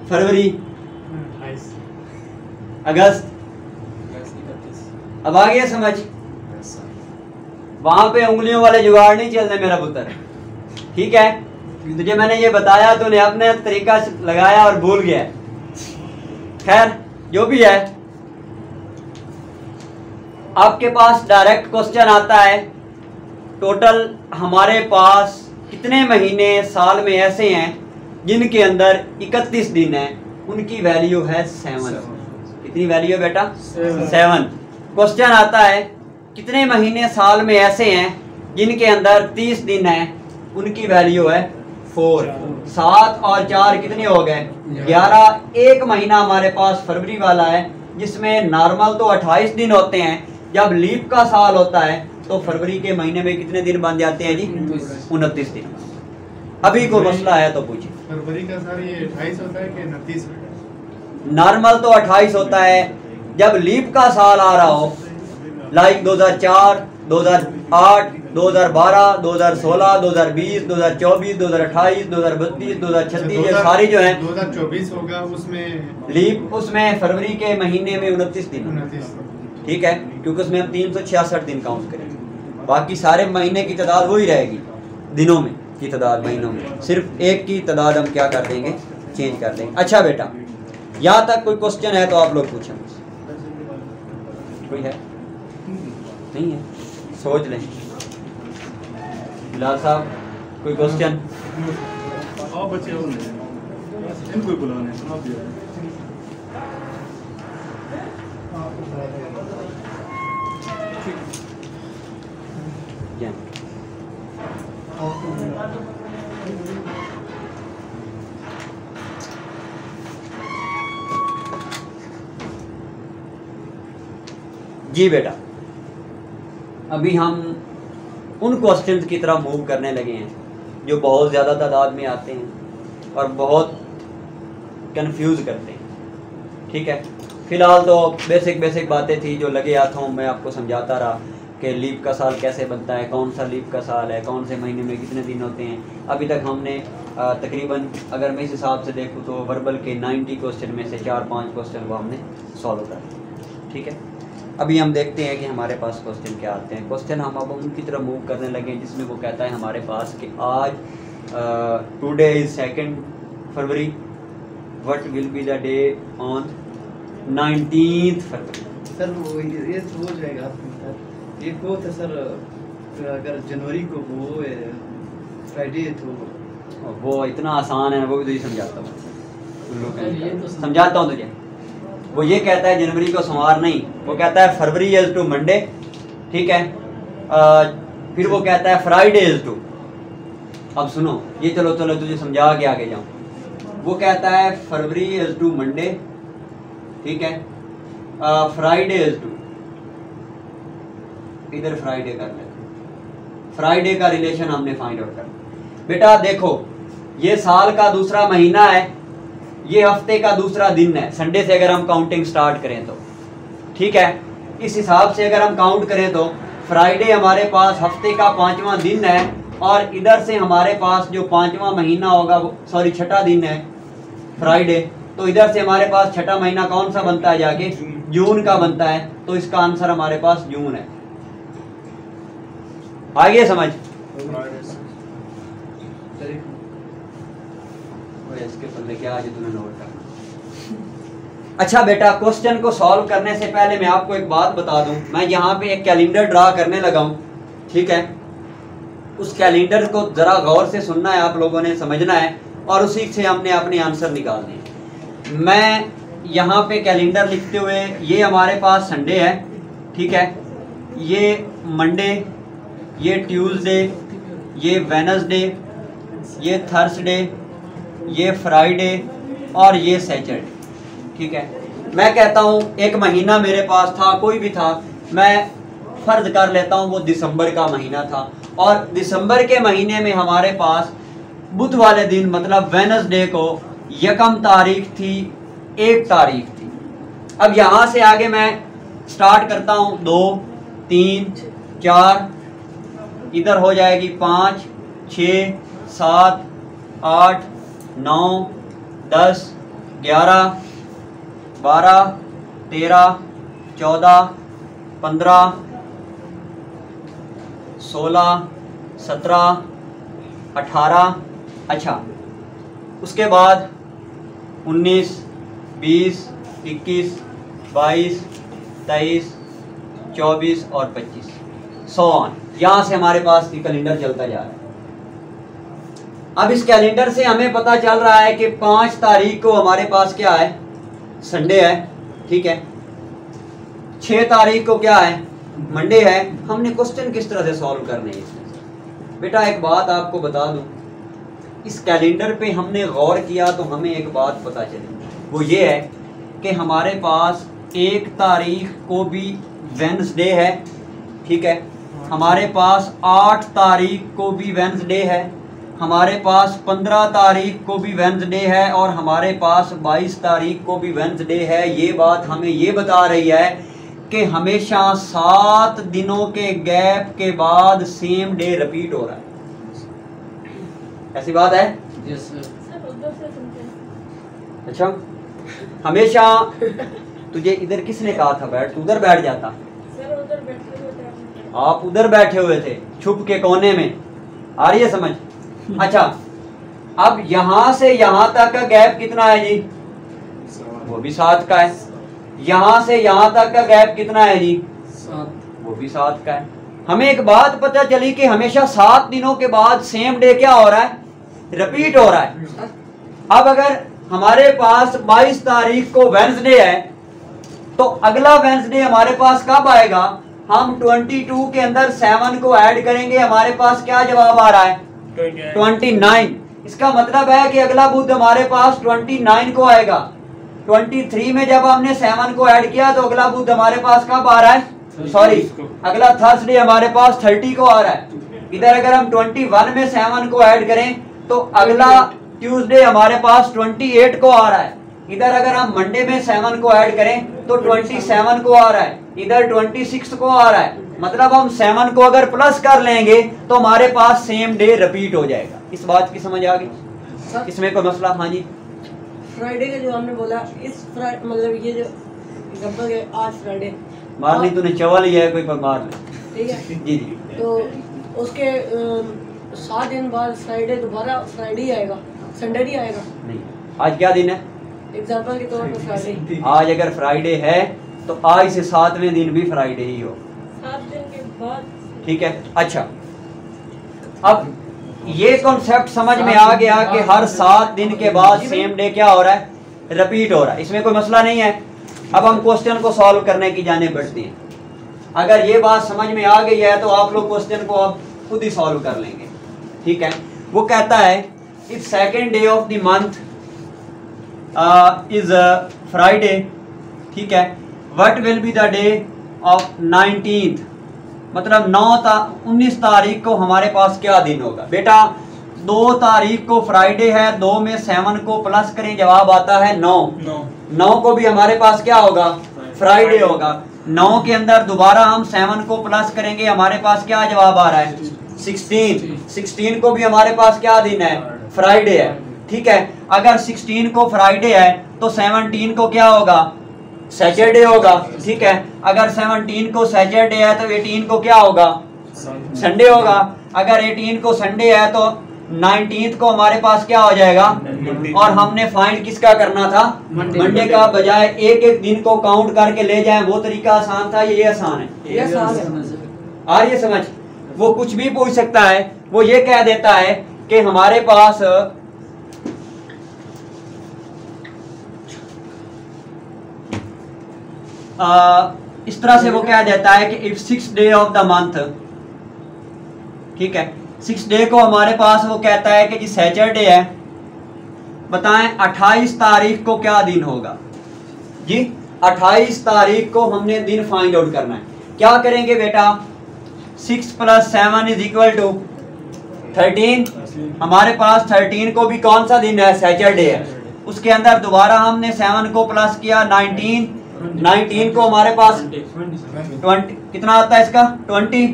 फरवरी, 28, अगस्त। अब आ गया समझ? वहां पे उंगलियों वाले जुगाड़ नहीं चलते मेरा पुत्र, ठीक है। तुझे मैंने ये बताया, तूने अपने तरीका लगाया और भूल गया। खैर जो भी है, आपके पास डायरेक्ट क्वेश्चन आता है, टोटल हमारे पास कितने महीने साल में ऐसे हैं जिनके अंदर 31 दिन है उनकी वैल्यू है 7। कितनी वैल्यू है बेटा? 7। क्वेश्चन आता है कितने महीने साल में ऐसे हैं जिनके अंदर 30 दिन है, उनकी वैल्यू है 4। 7 और 4 कितने हो गए? 11। एक महीना हमारे पास फरवरी वाला है जिसमें नॉर्मल तो 28 दिन होते हैं, जब लीप का साल होता है तो फरवरी के महीने में कितने दिन बन जाते हैं जी? 29 दिन। अभी कोई मसला है तो पूछिए। फरवरी का सर ये 28 होता है कि 29? नॉर्मल तो 28 होता है, जब लीप का साल आ रहा हो, लाइक 2004, 2008, 2012, 2016, 2020, 2024, 2028, 2032, 2036, ये सारी जो है 2024 होगा उसमें लीप, उसमें फरवरी के महीने में 29 दिन। 29। ठीक है, क्योंकि उसमें हम 366 दिन काउंट करेंगे, बाकी सारे महीने की तादाद वही रहेगी, दिनों में की तादाद, महीनों में सिर्फ एक की तादाद हम क्या कर देंगे? चेंज कर देंगे। अच्छा बेटा, यहाँ तक कोई क्वेश्चन है तो आप लोग पूछें। कोई है? नहीं है? सोच लें। बिलाल साहब कोई क्वेश्चन? आओ बच्चे इनको बुलाने सुना दिया। जी बेटा, अभी हम उन क्वेश्चंस की तरफ मूव करने लगे हैं जो बहुत ज़्यादा तादाद में आते हैं और बहुत कंफ्यूज करते हैं। ठीक है, फ़िलहाल तो बेसिक बातें थी जो लगे आता हूँ, मैं आपको समझाता रहा कि लीप का साल कैसे बनता है, कौन सा लीप का साल है, कौन से महीने में कितने दिन होते हैं। अभी तक हमने तकरीबन, अगर मैं इस हिसाब से देखूँ तो वर्बल के 90 क्वेश्चन में से 4-5 क्वेश्चन को हमने सॉल्व कर लिया। ठीक है, अभी हम देखते हैं कि हमारे पास क्वेश्चन क्या आते हैं। क्वेश्चन हम अब उनकी तरफ मूव करने लगे हैं जिसमें वो कहता है हमारे पास कि आज today is 2 February, what will be the day on 19 February. Sir वो ये तो हो जाएगा सर, ये को था सर, अगर जनवरी को वो फ्राइडे तो वो इतना आसान है, वो भी तुझे समझाता हूँ, ये तो समझाता हूँ तुझे। वो ये कहता है जनवरी को सोमवार नहीं, वो कहता है फरवरी इज टू मंडे। ठीक है, फिर वो कहता है फ्राइडे इज टू, अब सुनो ये, चलो तुझे समझा के आगे जाऊँ। वो कहता है फरवरी इज टू मंडे, ठीक है, फ्राइडे इज टू, इधर फ्राइडे कर लेते, फ्राइडे का रिलेशन हमने फाइंड आउट करना। बेटा देखो, ये साल का दूसरा महीना है, ये हफ्ते का दूसरा दिन है, संडे से अगर हम काउंटिंग स्टार्ट करें तो। ठीक है, इस हिसाब से अगर हम काउंट करें तो फ्राइडे हमारे पास हफ्ते का 5वां दिन है, और इधर से हमारे पास जो 5वां महीना होगा, सॉरी 6ठा दिन है फ्राइडे, तो इधर से हमारे पास 6ठा महीना कौन सा बनता है जाके? जून का बनता है। तो इसका आंसर हमारे पास जून है। आगे समझ? इसके पल्ले क्या आज तुम्हें नोट करना। अच्छा बेटा, क्वेश्चन को सॉल्व करने से पहले मैं आपको एक बात बता दूं, मैं यहाँ पे एक कैलेंडर ड्रा करने लगा हूँ। ठीक है, उस कैलेंडर को जरा गौर से सुनना है आप लोगों ने, समझना है, और उसी से हमने अपने आंसर निकालने हैं। मैं यहाँ पे कैलेंडर लिखते हुए, ये हमारे पास संडे है, ठीक है, ये मंडे, ये ट्यूसडे, ये वेडनेसडे, ये थर्सडे, ये फ्राइडे और ये सैटरडे। ठीक है, मैं कहता हूँ एक महीना मेरे पास था, कोई भी था, मैं फर्ज कर लेता हूँ वो दिसंबर का महीना था, और दिसंबर के महीने में हमारे पास बुध वाले दिन, मतलब वेडनेसडे को 1 तारीख थी, 1 तारीख थी। अब यहाँ से आगे मैं स्टार्ट करता हूँ 2, 3, 4, इधर हो जाएगी 5, 6, 7, 8, 9, 10, 11, 12, 13, 14, 15, 16, 17, 18। अच्छा, उसके बाद 19, 20, 21, 22, 23, 24 और 25, 100 ऑन। यहाँ से हमारे पास कैलेंडर चलता जा रहा है। अब इस कैलेंडर से हमें पता चल रहा है कि 5 तारीख को हमारे पास क्या है, संडे है, ठीक है। 6 तारीख को क्या है, मंडे है। हमने क्वेश्चन किस तरह से सॉल्व करने हैं इसमें? बेटा एक बात आपको बता दूं, इस कैलेंडर पे हमने गौर किया तो हमें एक बात पता चली, वो ये है कि हमारे पास 1 तारीख को भी वेडनेसडे है, ठीक है। हमारे पास 8 तारीख को भी वेडनेसडे है, हमारे पास 15 तारीख को भी वेडनेसडे है और हमारे पास 22 तारीख को भी वेडनेसडे है। ये बात हमें ये बता रही है कि हमेशा 7 दिनों के गैप के बाद सेम डे रिपीट हो रहा है। ऐसी बात है? Yes sir. सर उधर से सुनते हैं। अच्छा, हमेशा तुझे इधर किसने कहा था बैठ, तू उधर बैठ जाता। सर उधर बैठे हुए थे आपने। आप उधर बैठे हुए थे छुप के कोने में, आ रही है समझ? अच्छा, अब यहां से यहां तक का गैप कितना है जी? वो भी 7 का है। यहां से यहां तक का गैप कितना है जी? 7। वो भी 7 का है। हमें एक बात पता चली कि हमेशा 7 दिनों के बाद सेम डे क्या हो रहा है, रिपीट हो रहा है। अब अगर हमारे पास 22 तारीख को वेडनेसडे है तो अगला वेडनेसडे हमारे पास कब आएगा? हम 22 के अंदर 7 को ऐड करेंगे, हमारे पास क्या जवाब आ रहा है? 29। इसका मतलब है कि अगला बुध हमारे पास 29 को आएगा। 23 में जब हमने 7 को ऐड किया तो अगला बुध हमारे पास कब आ रहा है? सॉरी, अगला थर्सडे हमारे पास 30 को आ रहा है। इधर अगर हम 21 में 7 को ऐड करें तो अगला ट्यूसडे हमारे पास 28 को आ रहा है। इधर अगर हम मंडे में 7 को ऐड करें तो 27 को आ रहा है, इधर 26 को आ रहा है। मतलब हम 7 को अगर प्लस कर लेंगे तो हमारे पास सेम डे रिपीट हो जाएगा। इस बात की समझ आ गई? सर इसमें कोई मसला? हाँ जी। फ्राइडे का जो हमने बोला, इस फ्राइडे मतलब ये जो एग्जाम्पल है, आज फ्राइडे मारनी तूने चवल ही है, कोई पर मार ले। ठीक है, जी जी। तो उसके 7 दिन बाद फ्राइडे दोबारा फ्राइडे ही आएगा, संडे नहीं आएगा। नहीं, आज क्या दिन है? एग्जाम्पल के तौर पर फ्राइडे। आज अगर फ्राइडे है तो आज से 7वें दिन भी फ्राइडे ही हो, 7 दिन के बाद। ठीक है। अच्छा, अब ये कॉन्सेप्ट समझ में आ गया कि हर 7 दिन के बाद सेम डे क्या हो रहा है, रिपीट हो रहा है। इसमें कोई मसला नहीं है। अब हम क्वेश्चन को सॉल्व करने की जानिब बढ़ते हैं। अगर ये बात समझ में आ गई है तो आप लोग क्वेश्चन को अब खुद ही सॉल्व कर लेंगे, ठीक है। वो कहता है if second day of the month is Friday, ठीक है, what will be the day of 19th, मतलब 19 तारीख को हमारे पास क्या दिन होगा? बेटा 2 तारीख को फ्राइडे है, 2 में 7 को प्लस करें, जवाब आता है 9 को भी हमारे पास क्या होगा? फ्राइडे होगा। 9 के अंदर दोबारा हम 7 को प्लस करेंगे, हमारे पास क्या जवाब आ रहा है? 16 को भी हमारे पास क्या दिन है? फ्राइडे है, ठीक है। अगर 16 को फ्राइडे है तो 17 को क्या होगा? सैटरडे होगा, ठीक है। अगर 17 को सैटरडे है तो 18 को क्या होगा? संडे होगा। अगर 18 को संडे है तो 19th को हमारे पास क्या हो जाएगा? और हमने फाइंड किसका करना था? मंडे का। बजाय एक एक दिन को काउंट करके ले जाएं, वो तरीका आसान था, ये आसान है। ये आसान है। आ रही है समझ? वो कुछ भी पूछ सकता है, वो ये कह देता है कि हमारे पास इस तरह से वो कह देता है कि if 6th day of the month, ठीक है, 6th डे को हमारे पास वो कहता है कि जी सैटरडे है। बताएं 28 तारीख को क्या दिन होगा जी? 28 तारीख को हमने दिन फाइंड आउट करना है। क्या करेंगे बेटा? 6 + 7 = 13। हमारे पास 13 को भी कौन सा दिन है? सैटरडे है। उसके अंदर दोबारा हमने 7 को प्लस किया, 19 को हमारे पास 20 कितना आता है इसका? 20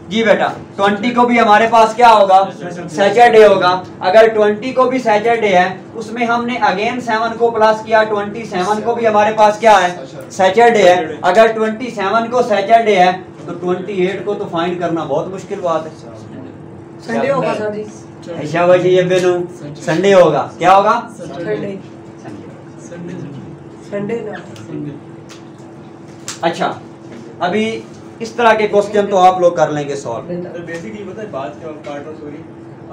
जी बेटा। 20 को भी हमारे पास क्या होगा? सैटरडे होगा। अगर 20 को भी सैटरडे है, उसमें हमने अगेन 7 को प्लस किया, 27 को भी हमारे पास क्या है? सैटरडे है। अगर 27 को सैटरडे है तो 28 को तो फाइंड करना बहुत मुश्किल बात है। संडे होगा सर जी। ऐसा वजह ये बेनू संडे होगा। क्या होगा? संडे। संडे ना। अच्छा, अभी इस तरह के क्वेश्चन तो आप लोग कर लेंगे सॉल्व। बेसिकली पता है बात क्या? पार्ट ऑफ सॉरी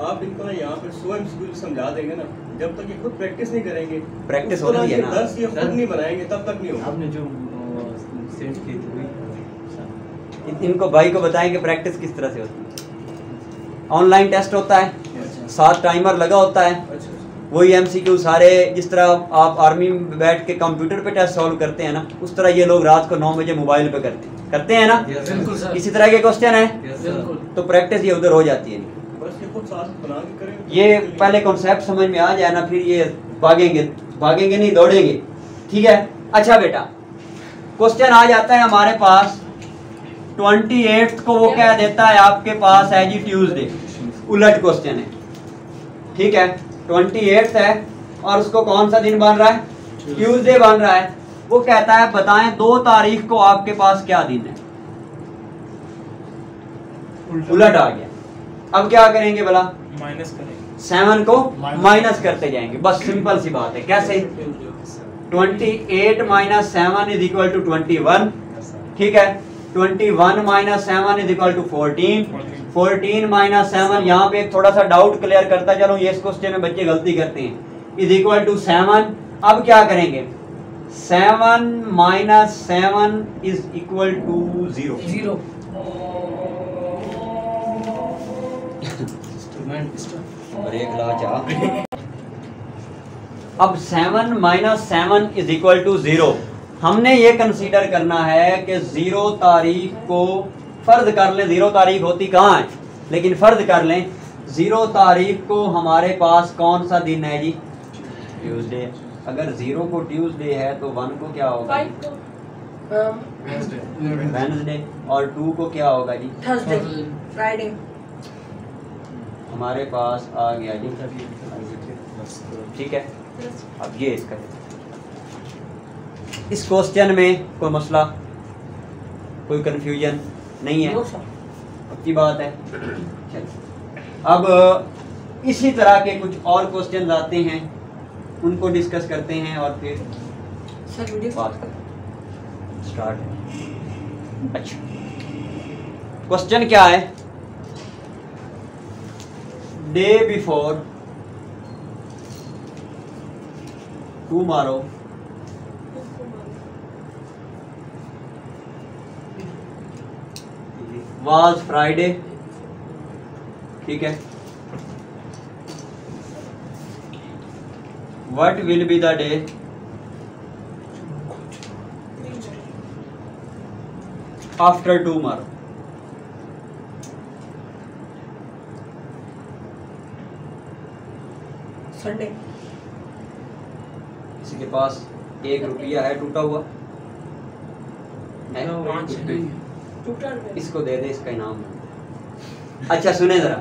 आप इनको ना यहाँ पे स्वयं स्कूल समझा देंगे ना, जब तक ये खुद प्रैक्टिस नहीं करेंगे, प्रैक्टिस उसको होती है ना। दर्स ये खुद नहीं बनाएंगे तब तक नहीं होगा। आपने जो सेंड की थी वही इनको भाई को बताएं कि प्रैक्टिस किस तरह से होती है। ऑनलाइन टेस्ट होता है, साथ टाइमर लगा होता है, अच्छा वही एमसीक्यू सारे, जिस तरह आप आर्मी में बैठ के कंप्यूटर पे टेस्ट सॉल्व करते हैं ना, उस तरह ये लोग रात को 9 बजे मोबाइल पे करते हैं ना। बिल्कुल सर, इसी तरह के क्वेश्चन है, बिल्कुल। तो प्रैक्टिस ये उधर हो जाती है। बस ये खुद साथ बना के करेंगे। ये पहले कॉन्सेप्ट समझ में आ जाए ना, फिर ये भागेंगे नहीं, दौड़ेंगे। ठीक है। अच्छा बेटा, क्वेश्चन आ जाता है हमारे पास 28 को, वो कह देता है आपके पास है जी ट्यूसडे, उलट क्वेश्चन है। ठीक है, 28 है और उसको कौन सा दिन बन रहा है? ट्यूसडे बन रहा है। वो कहता है बताएं 2 तारीख को आपके पास क्या दिन है? उलट आ गया। अब क्या करेंगे भला? माइनस करेंगे, 7 को माइनस करते जाएंगे, बस सिंपल सी बात है। कैसे? 28 माइनस 7 इज इक्वल टू 21। ठीक है, 21 minus 7 is equal to 14। 14 minus 7, यहाँ पे एक थोड़ा सा डाउट क्लियर करता चलो, ये इस क्वेश्चन में बच्चे गलती करते हैं, इज इक्वल टू 7। अब क्या करेंगे? 7 माइनस 7 इज इक्वल टू 0। अब 7 माइनस 7 इज इक्वल टू 0। हमने ये कंसीडर करना है कि 0 तारीख को फर्ज कर लें, 0 तारीख होती कहाँ है, लेकिन फर्ज कर लें 0 तारीख को हमारे पास कौन सा दिन है जी? ट्यूसडे। अगर 0 को ट्यूसडे है तो 1 को क्या होगा? 5 को वेडनेसडे। और 2 को क्या होगा जी? Thursday, Friday. हमारे पास आ गया जी। ठीक है, अब ये इसका इस क्वेश्चन में कोई मसला, कोई कंफ्यूजन नहीं है, पक्की बात है। चलिए, अब इसी तरह के कुछ और क्वेश्चन आते हैं, उनको डिस्कस करते हैं और फिर सर वीडियो बात करते स्टार्ट है। अच्छा, क्वेश्चन क्या है? Day before tomorrow was Friday। ठीक है, what will be the day after tomorrow? Sunday. किसी के पास 1 रुपया है टूटा हुआ है? टूटा है। इसको दे दे, इसका इनाम। अच्छा सुने जरा,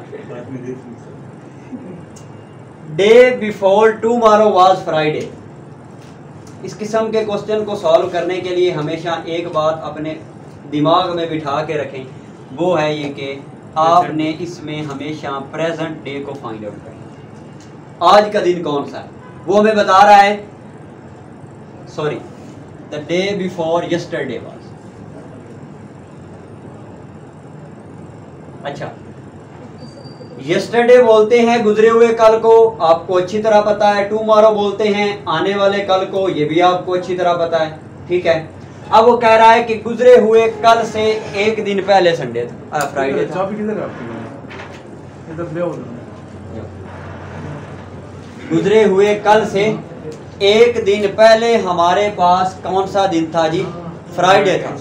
day before tomorrow was Friday. इस किस्म के क्वेश्चन को सॉल्व करने के लिए हमेशा एक बात अपने दिमाग में बिठा के रखें, वो है ये कि आपने इसमें हमेशा प्रेजेंट डे को फाइंड आउट करना। आज का दिन कौन सा है वो हमें बता रहा है, sorry the day before yesterday was. अच्छा, यस्टरडे बोलते हैं गुजरे हुए कल को, आपको अच्छी तरह पता है। टुमारो बोलते हैं आने वाले कल को, ये भी आपको अच्छी तरह पता है। ठीक है, अब वो कह रहा है कि गुजरे हुए कल से 1 दिन पहले संडे था, फ्राइडे था। चाबी किधर है आपकी? इधर ले आओ। गुजरे हुए कल से 1 दिन पहले हमारे पास कौन सा दिन था जी? फ्राइडे था।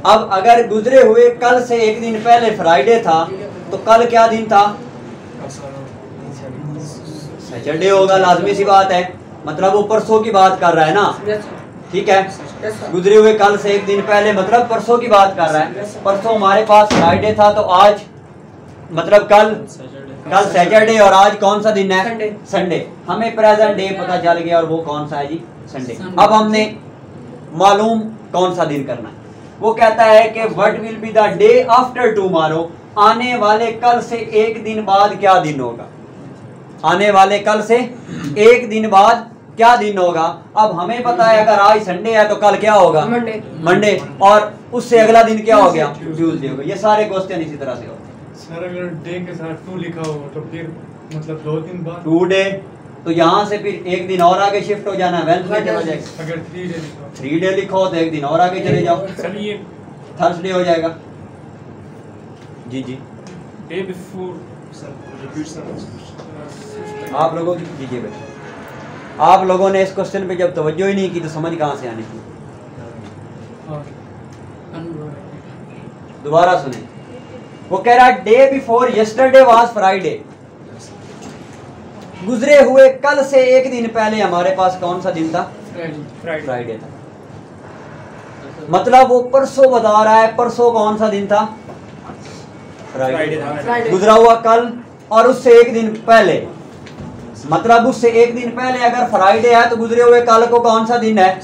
अब अगर गुजरे हुए कल से 1 दिन पहले फ्राइडे था तो कल क्या दिन था? सैटरडे होगा, लाजमी सी बात है। मतलब वो परसों की बात कर रहा है ना। ठीक है, गुजरे हुए कल से 1 दिन पहले मतलब परसों की बात कर रहा है। परसों हमारे पास फ्राइडे था, तो आज मतलब कल सैटरडे, और आज कौन सा दिन है? संडे। हमें प्रेजेंट डे पता चल गया और वो कौन सा है जी? संडे। अब हमने मालूम कौन सा दिन करना है। वो कहता है कि what will be the day after tomorrow, आने वाले कल से 1 दिन बाद क्या दिन होगा? आने वाले कल से 1 दिन बाद क्या दिन होगा? अब हमें पता है अगर आज संडे है तो कल क्या होगा? मंडे। और उससे अगला दिन क्या हो गया? ट्यूसडे हो गया। ये सारे क्वेश्चन इसी तरह से होते हैं। सर अगर डे के साथ 2 लिखा हो तो फिर मतलब 2 दिन बाद 2 डे, तो यहाँ से फिर एक दिन और आगे शिफ्ट हो जाना, वेडनेसडे चला जाएगा। अगर 3 डे लिखा हो 3 डे लिखो तो एक दिन और आगे चले जाओ, चलिए थर्सडे हो जाएगा। जी जी डे बिफोर आप लोगों की कीजिए भाई, आप लोगों ने इस क्वेश्चन पे जब तवज्जो ही नहीं की तो समझ कहाँ से आनी थी। हाँ दोबारा सुने, वो कह रहा day before yesterday was Friday, गुजरे हुए कल से एक दिन पहले हमारे पास कौन सा दिन था? फ्राइडे था। मतलब वो परसों बता रहा है, परसों कौन सा दिन था? फ्राइडे था। गुजरा हुआ कल और उससे एक दिन पहले, मतलब उससे एक दिन पहले अगर फ्राइडे है तो गुजरे हुए कल को कौन सा दिन है?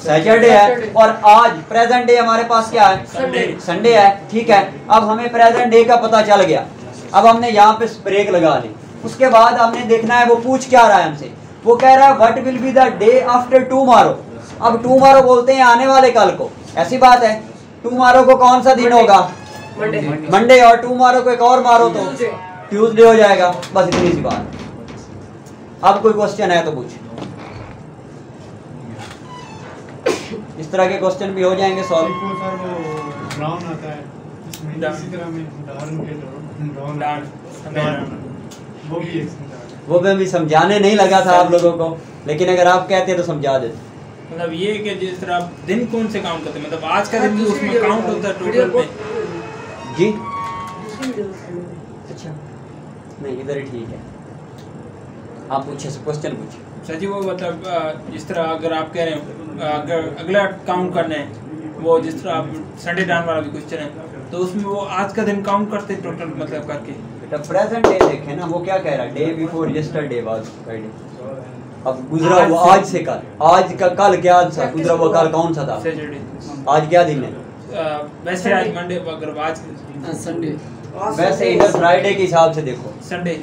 सैटरडे है। और आज प्रेजेंट डे हमारे पास क्या है? संडे है। ठीक है, अब हमें प्रेजेंट डे का पता चल गया, अब हमने यहाँ पे ब्रेक लगा ली। उसके बाद हमने देखना है वो पूछ क्या रहा है हमसे। वो कह रहा है what will be the day after tomorrow. अब टुमारो बोलते हैं आने वाले कल को, ऐसी बात है। टुमारो को कौन सा दिन होगा? मंडे। और टुमारो को एक और मारो तो ट्यूसडे हो जाएगा। बस इतनी सी बात। अब कोई क्वेश्चन है तो पूछ। इस तरह के क्वेश्चन भी हो जाएंगे सॉल्व। एक वो सर वो ब्राउन आता है इसमें, इसी तरह में डार्न के डाउन वो भी एक समझा है। वो भी अभी समझाने नहीं लगा था आप लोगों को, लेकिन अगर आप कहते तो समझा देते। मतलब ये कि जिस तरह आप दिन कौन से काउंट करते हैं, मतलब आज का दिन भी उसमें काउंट होता है टोटल में। जी अच्छा, नहीं इधर ही ठीक है। आप पूछे क्वेश्चन पूछिए। सर जी वो मतलब जिस तरह अगर आप कह रहे हैं अगर अगला काउंट करना है, वो जिस तरह आप संडे डाउन वाला भी क्वेश्चन है, तो उसमें वो आज का दिन काउंट करते हैं टोटल मतलब करके। बेटा प्रेजेंट डे देखें ना, वो क्या कह रहा है? Day before yesterday was Friday. अब गुजरा हुआ आज से कल, आज का कल क्या था? गुजरा हुआ कल कौन सा था? सैटरडे। आज क्या दिन है? वैसे आज मंडे, अगर आज संडे। वैसे इधर फ्राइडे के हिसाब से देखो, संडे।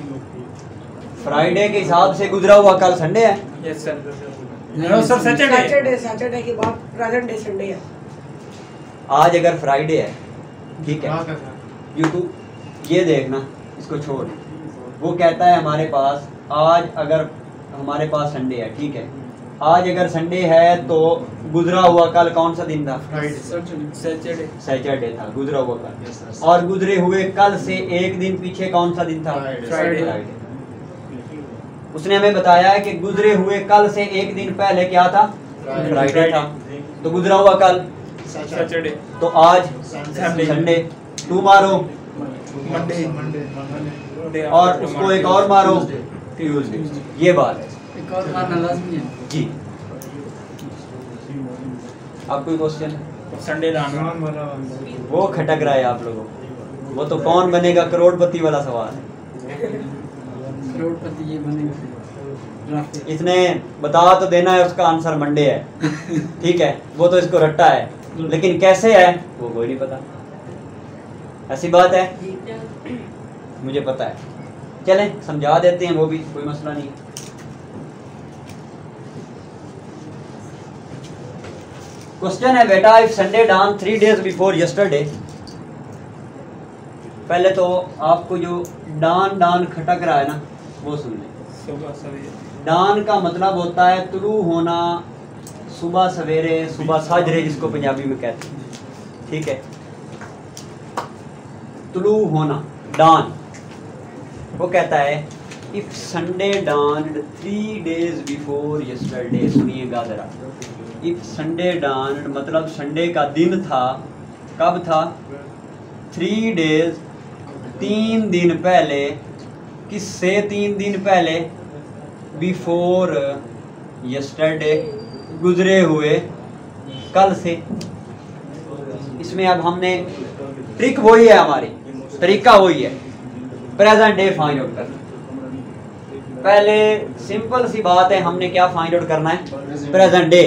फ्राइडे के हिसाब से गुजरा हुआ कल संडे है। Yes sir. No sir Saturday. Saturday के बाद प्रेजेंट डे संडे है। आज अगर फ्राइडे है, ठीक है, हाँ सर। यूट्यूब ये देखना, इसको छोड़। वो कहता है हमारे पास आज अगर हमारे पास संडे है, ठीक है, आज अगर संडे है तो गुजरा हुआ कल कौन सा दिन था? सैटरडे। सैटरडे था गुजरा हुआ कल। और गुजरे हुए कल से एक दिन पीछे कौन सा दिन था? फ्राइडे। उसने हमें बताया है कि गुजरे हुए कल से एक दिन पहले क्या था? फ्राइडे था। तो गुजरा हुआ कल सैटरडे। तो आज संडे। Tomorrow Monday. और उसको एक और मारो ट्यूसडे। ये बात है एक और मारना लाजमी है। जी। आप कोई क्वेश्चन? Sunday down. ब्राउन वाला वो खटक रहा है आप लोगों को। वो तो कौन बनेगा करोड़पति वाला सवाल है। करोड़पति ये बनेगा। इसने बता तो देना है उसका आंसर मंडे है, ठीक है, वो तो इसको रट्टा है, लेकिन कैसे है वो कोई नहीं पता। ऐसी बात है, मुझे पता है। चलें समझा देते हैं, वो भी कोई मसला नहीं है। क्वेश्चन है बेटा, if Sunday down 3 days before yesterday. पहले तो आपको जो डान डान खटक रहा है ना वो सुन लें। सुबह सवेरे। डान का मतलब होता है तुलू होना, सुबह सवेरे, सुबह साजरे जिसको पंजाबी में कहते हैं, ठीक है। तुलू होना, डान। वो कहता है if Sunday dawned 3 days before yesterday. सुनिएगा जरा, इफ संडे डान्ड मतलब संडे का दिन था, कब था? 3 days, 3 दिन पहले। किससे 3 दिन पहले? बिफोर यस्टरडे, गुजरे हुए कल से। इसमें अब हमने ट्रिक वही है, हमारी तरीका वही है, प्रेजेंट डे फाइंड आउट करना। पहले सिंपल सी बात है, हमने क्या फाइंड आउट करना है? Present day.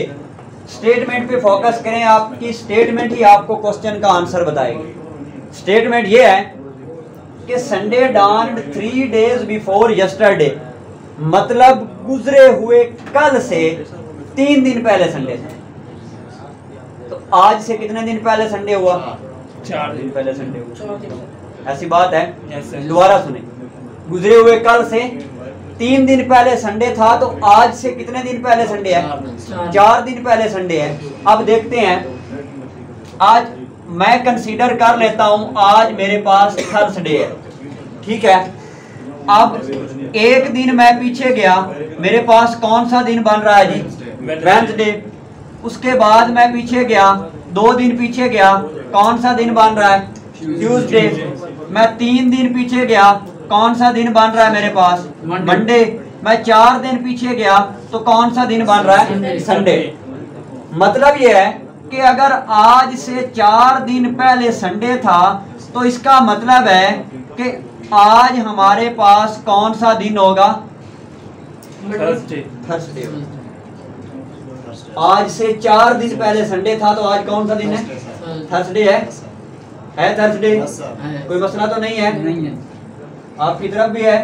स्टेटमेंट पे फोकस करें, आपकी स्टेटमेंट ही आपको क्वेश्चन का आंसर बताएगी। स्टेटमेंट ये है कि Sunday dawned 3 days before yesterday, मतलब गुजरे हुए कल से 3 दिन पहले संडे था। तो आज से कितने दिन पहले संडे हुआ? 4 दिन पहले संडे हुआ। ऐसी बात है। Yes, sir. दोबारा सुने, गुजरे हुए कल से 3 दिन पहले संडे था, तो आज से कितने दिन पहले संडे है? 4 दिन पहले संडे है। अब देखते हैं, आज मैं कंसीडर कर लेता हूं आज मेरे पास थर्सडे है, ठीक है। अब एक दिन मैं पीछे गया, मेरे पास कौन सा दिन बन रहा है जी? वेडनेसडे। उसके बाद मैं पीछे गया, 2 दिन पीछे गया, कौन सा दिन बन रहा है? ट्यूसडे। मैं 3 दिन पीछे गया, कौन सा दिन बन रहा है मेरे पास? मंडे। मैं 4 दिन पीछे गया, तो कौन सा दिन बन रहा है? संडे। मतलब यह है कि अगर आज से 4 दिन पहले संडे था, तो इसका मतलब है कि आज हमारे पास कौन सा दिन होगा? थर्सडे। थर्सडे। आज से 4 दिन पहले संडे था, तो आज कौन सा दिन है? थर्सडे है थर्सडे। कोई मसला तो नहीं है? नहीं है। आपकी तरफ भी है?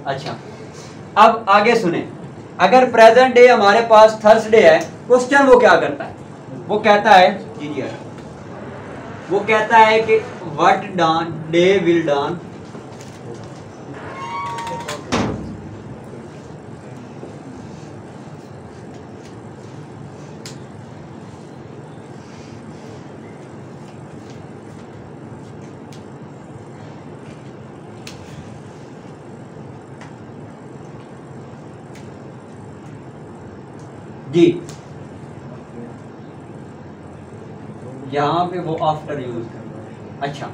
अच्छा, अब आगे सुने। अगर प्रेजेंट डे हमारे पास थर्सडे है, क्वेश्चन वो क्या करता है? वो कहता है जी, वो कहता है कि व्हाट डे विल डन जी, यहाँ पे वो आफ्टर यूज कर। अच्छा,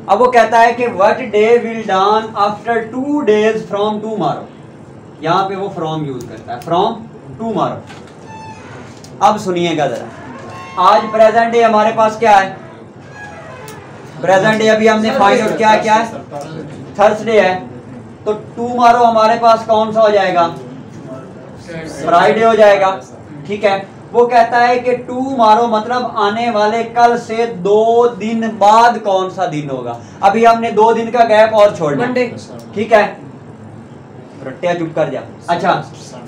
अब वो कहता है कि what day will done after 2 days from tomorrow. यहाँ पे वो फ्रॉम यूज करता है, फ्रॉम टूमारो। अब सुनिएगा जरा, आज प्रेजेंट डे हमारे पास क्या है? प्रेजेंट डे अभी हमने फाइंड आउट क्या है? थर्सडे है। तो टूमारो हमारे पास कौन सा हो जाएगा? फ्राइडे हो जाएगा, ठीक है। वो कहता है कि टूमारो मतलब आने वाले कल से 2 दिन बाद कौन सा दिन होगा? अभी हमने 2 दिन का गैप और छोड़ना, मंडे, ठीक है। रट्टिया चुप कर जा। अच्छा,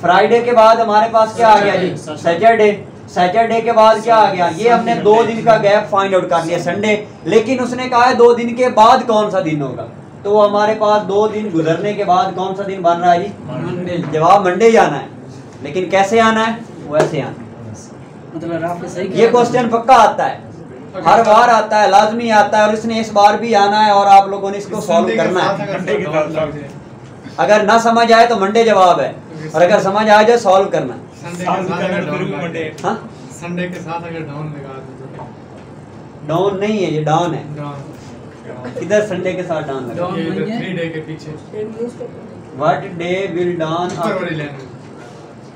फ्राइडे के बाद हमारे पास क्या आ गया जी? सैटरडे। सैटरडे के बाद क्या आ गया? ये हमने 2 दिन का गैप फाइंड आउट कर लिया, संडे। लेकिन उसने कहा है 2 दिन के बाद कौन सा दिन होगा, तो हमारे पास 2 दिन गुजरने के बाद कौन सा दिन बन रहा है जी? मंडे। जवाब मंडे ही आना है, लेकिन कैसे आना है? वैसे आना है। मतलब आपने सही ये क्वेश्चन पक्का आता है, हर बार आता है, लाजमी आता है, और इसने इस बार भी आना है, और आप लोगों ने इसको सॉल्व करना है। अगर ना समझ आए तो मंडे जवाब है, और अगर समझ आ जाए सॉल्व करना। हाँ, संडे के साथ अगर डाउन लगा दो तो डाउन नहीं है, ये डाउन है। डाउन किधर संडे के साथ डाउन लगा? Dawn नहीं है। 3 डे के पीछे व्हाट डे विल डाउन ऊपर वाली लाइन में।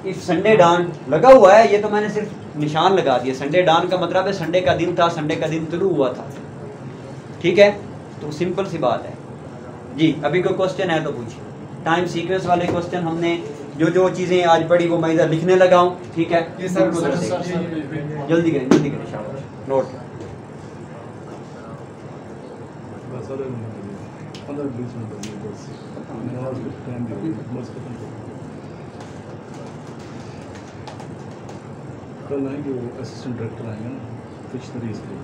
इफ संडे डाउन लगा हुआ है, ये तो मैंने सिर्फ निशान लगा दिया। संडे डाउन का मतलब है संडे का दिन था, संडे का दिन शुरू हुआ था, ठीक है। तो सिंपल सी बात है जी। अभी कोई क्वेश्चन है तो पूछिए। टाइम सीक्वेंस वाले क्वेश्चन हमने जो चीज़ें आज पढ़ी वो मैं इधर लिखने लगा हूँ, ठीक है। ये सर जल्दी करें शाबाश। नोट कल आएंगे वो असिस्टेंट डायरेक्टर आएंगे ना फिशनरीज के,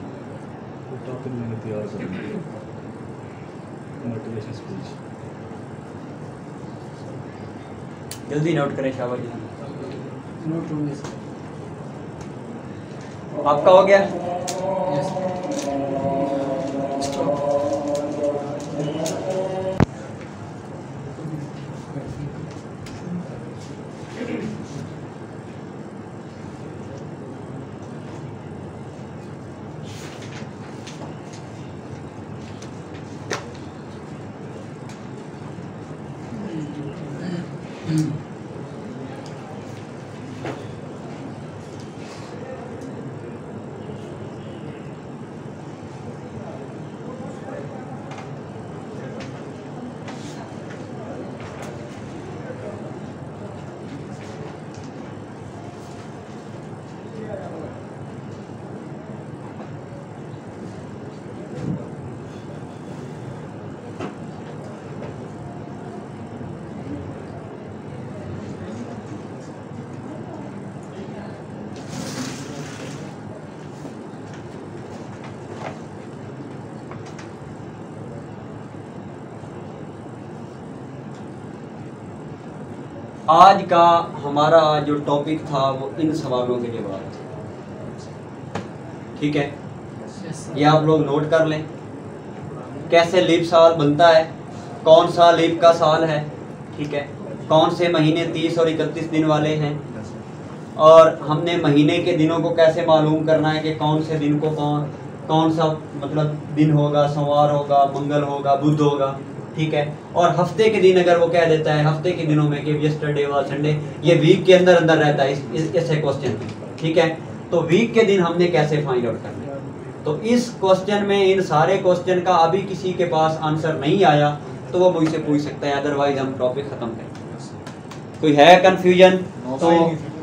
वो टॉपिक मैंने तैयार कर दिया, मोटिवेशन स्पीच। जल्दी नोट करें शाबाश जी। नोट होंगे सर। आपका हो गया? आज का हमारा जो टॉपिक था वो इन सवालों के जवाब थे। ठीक है, ये आप लोग नोट कर लें। कैसे लीप साल बनता है, कौन सा लीप का साल है, ठीक है, कौन से महीने 30 और 31 दिन वाले हैं, और हमने महीने के दिनों को कैसे मालूम करना है कि कौन से दिन को कौन सा मतलब दिन होगा, सोमवार होगा, मंगल होगा, बुध होगा। ठीक है, और हफ्ते के दिन अगर वो कह देता है हफ्ते के दिनों में कि यस्टरडे वाज संडे, ये वीक के अंदर अंदर रहता है ऐसे क्वेश्चन। ठीक है, तो वीक के दिन हमने कैसे फाइंड आउट करना है। तो इस क्वेश्चन में इन सारे क्वेश्चन का अभी किसी के पास आंसर नहीं आया तो वो मुझसे पूछ सकता है, अदरवाइज हम टॉपिक खत्म करें। कोई है कंफ्यूजन तो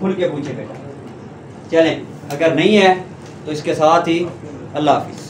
खुल के पूछे बेटा। चलें, अगर नहीं है तो इसके साथ ही अल्लाह हाफिज़।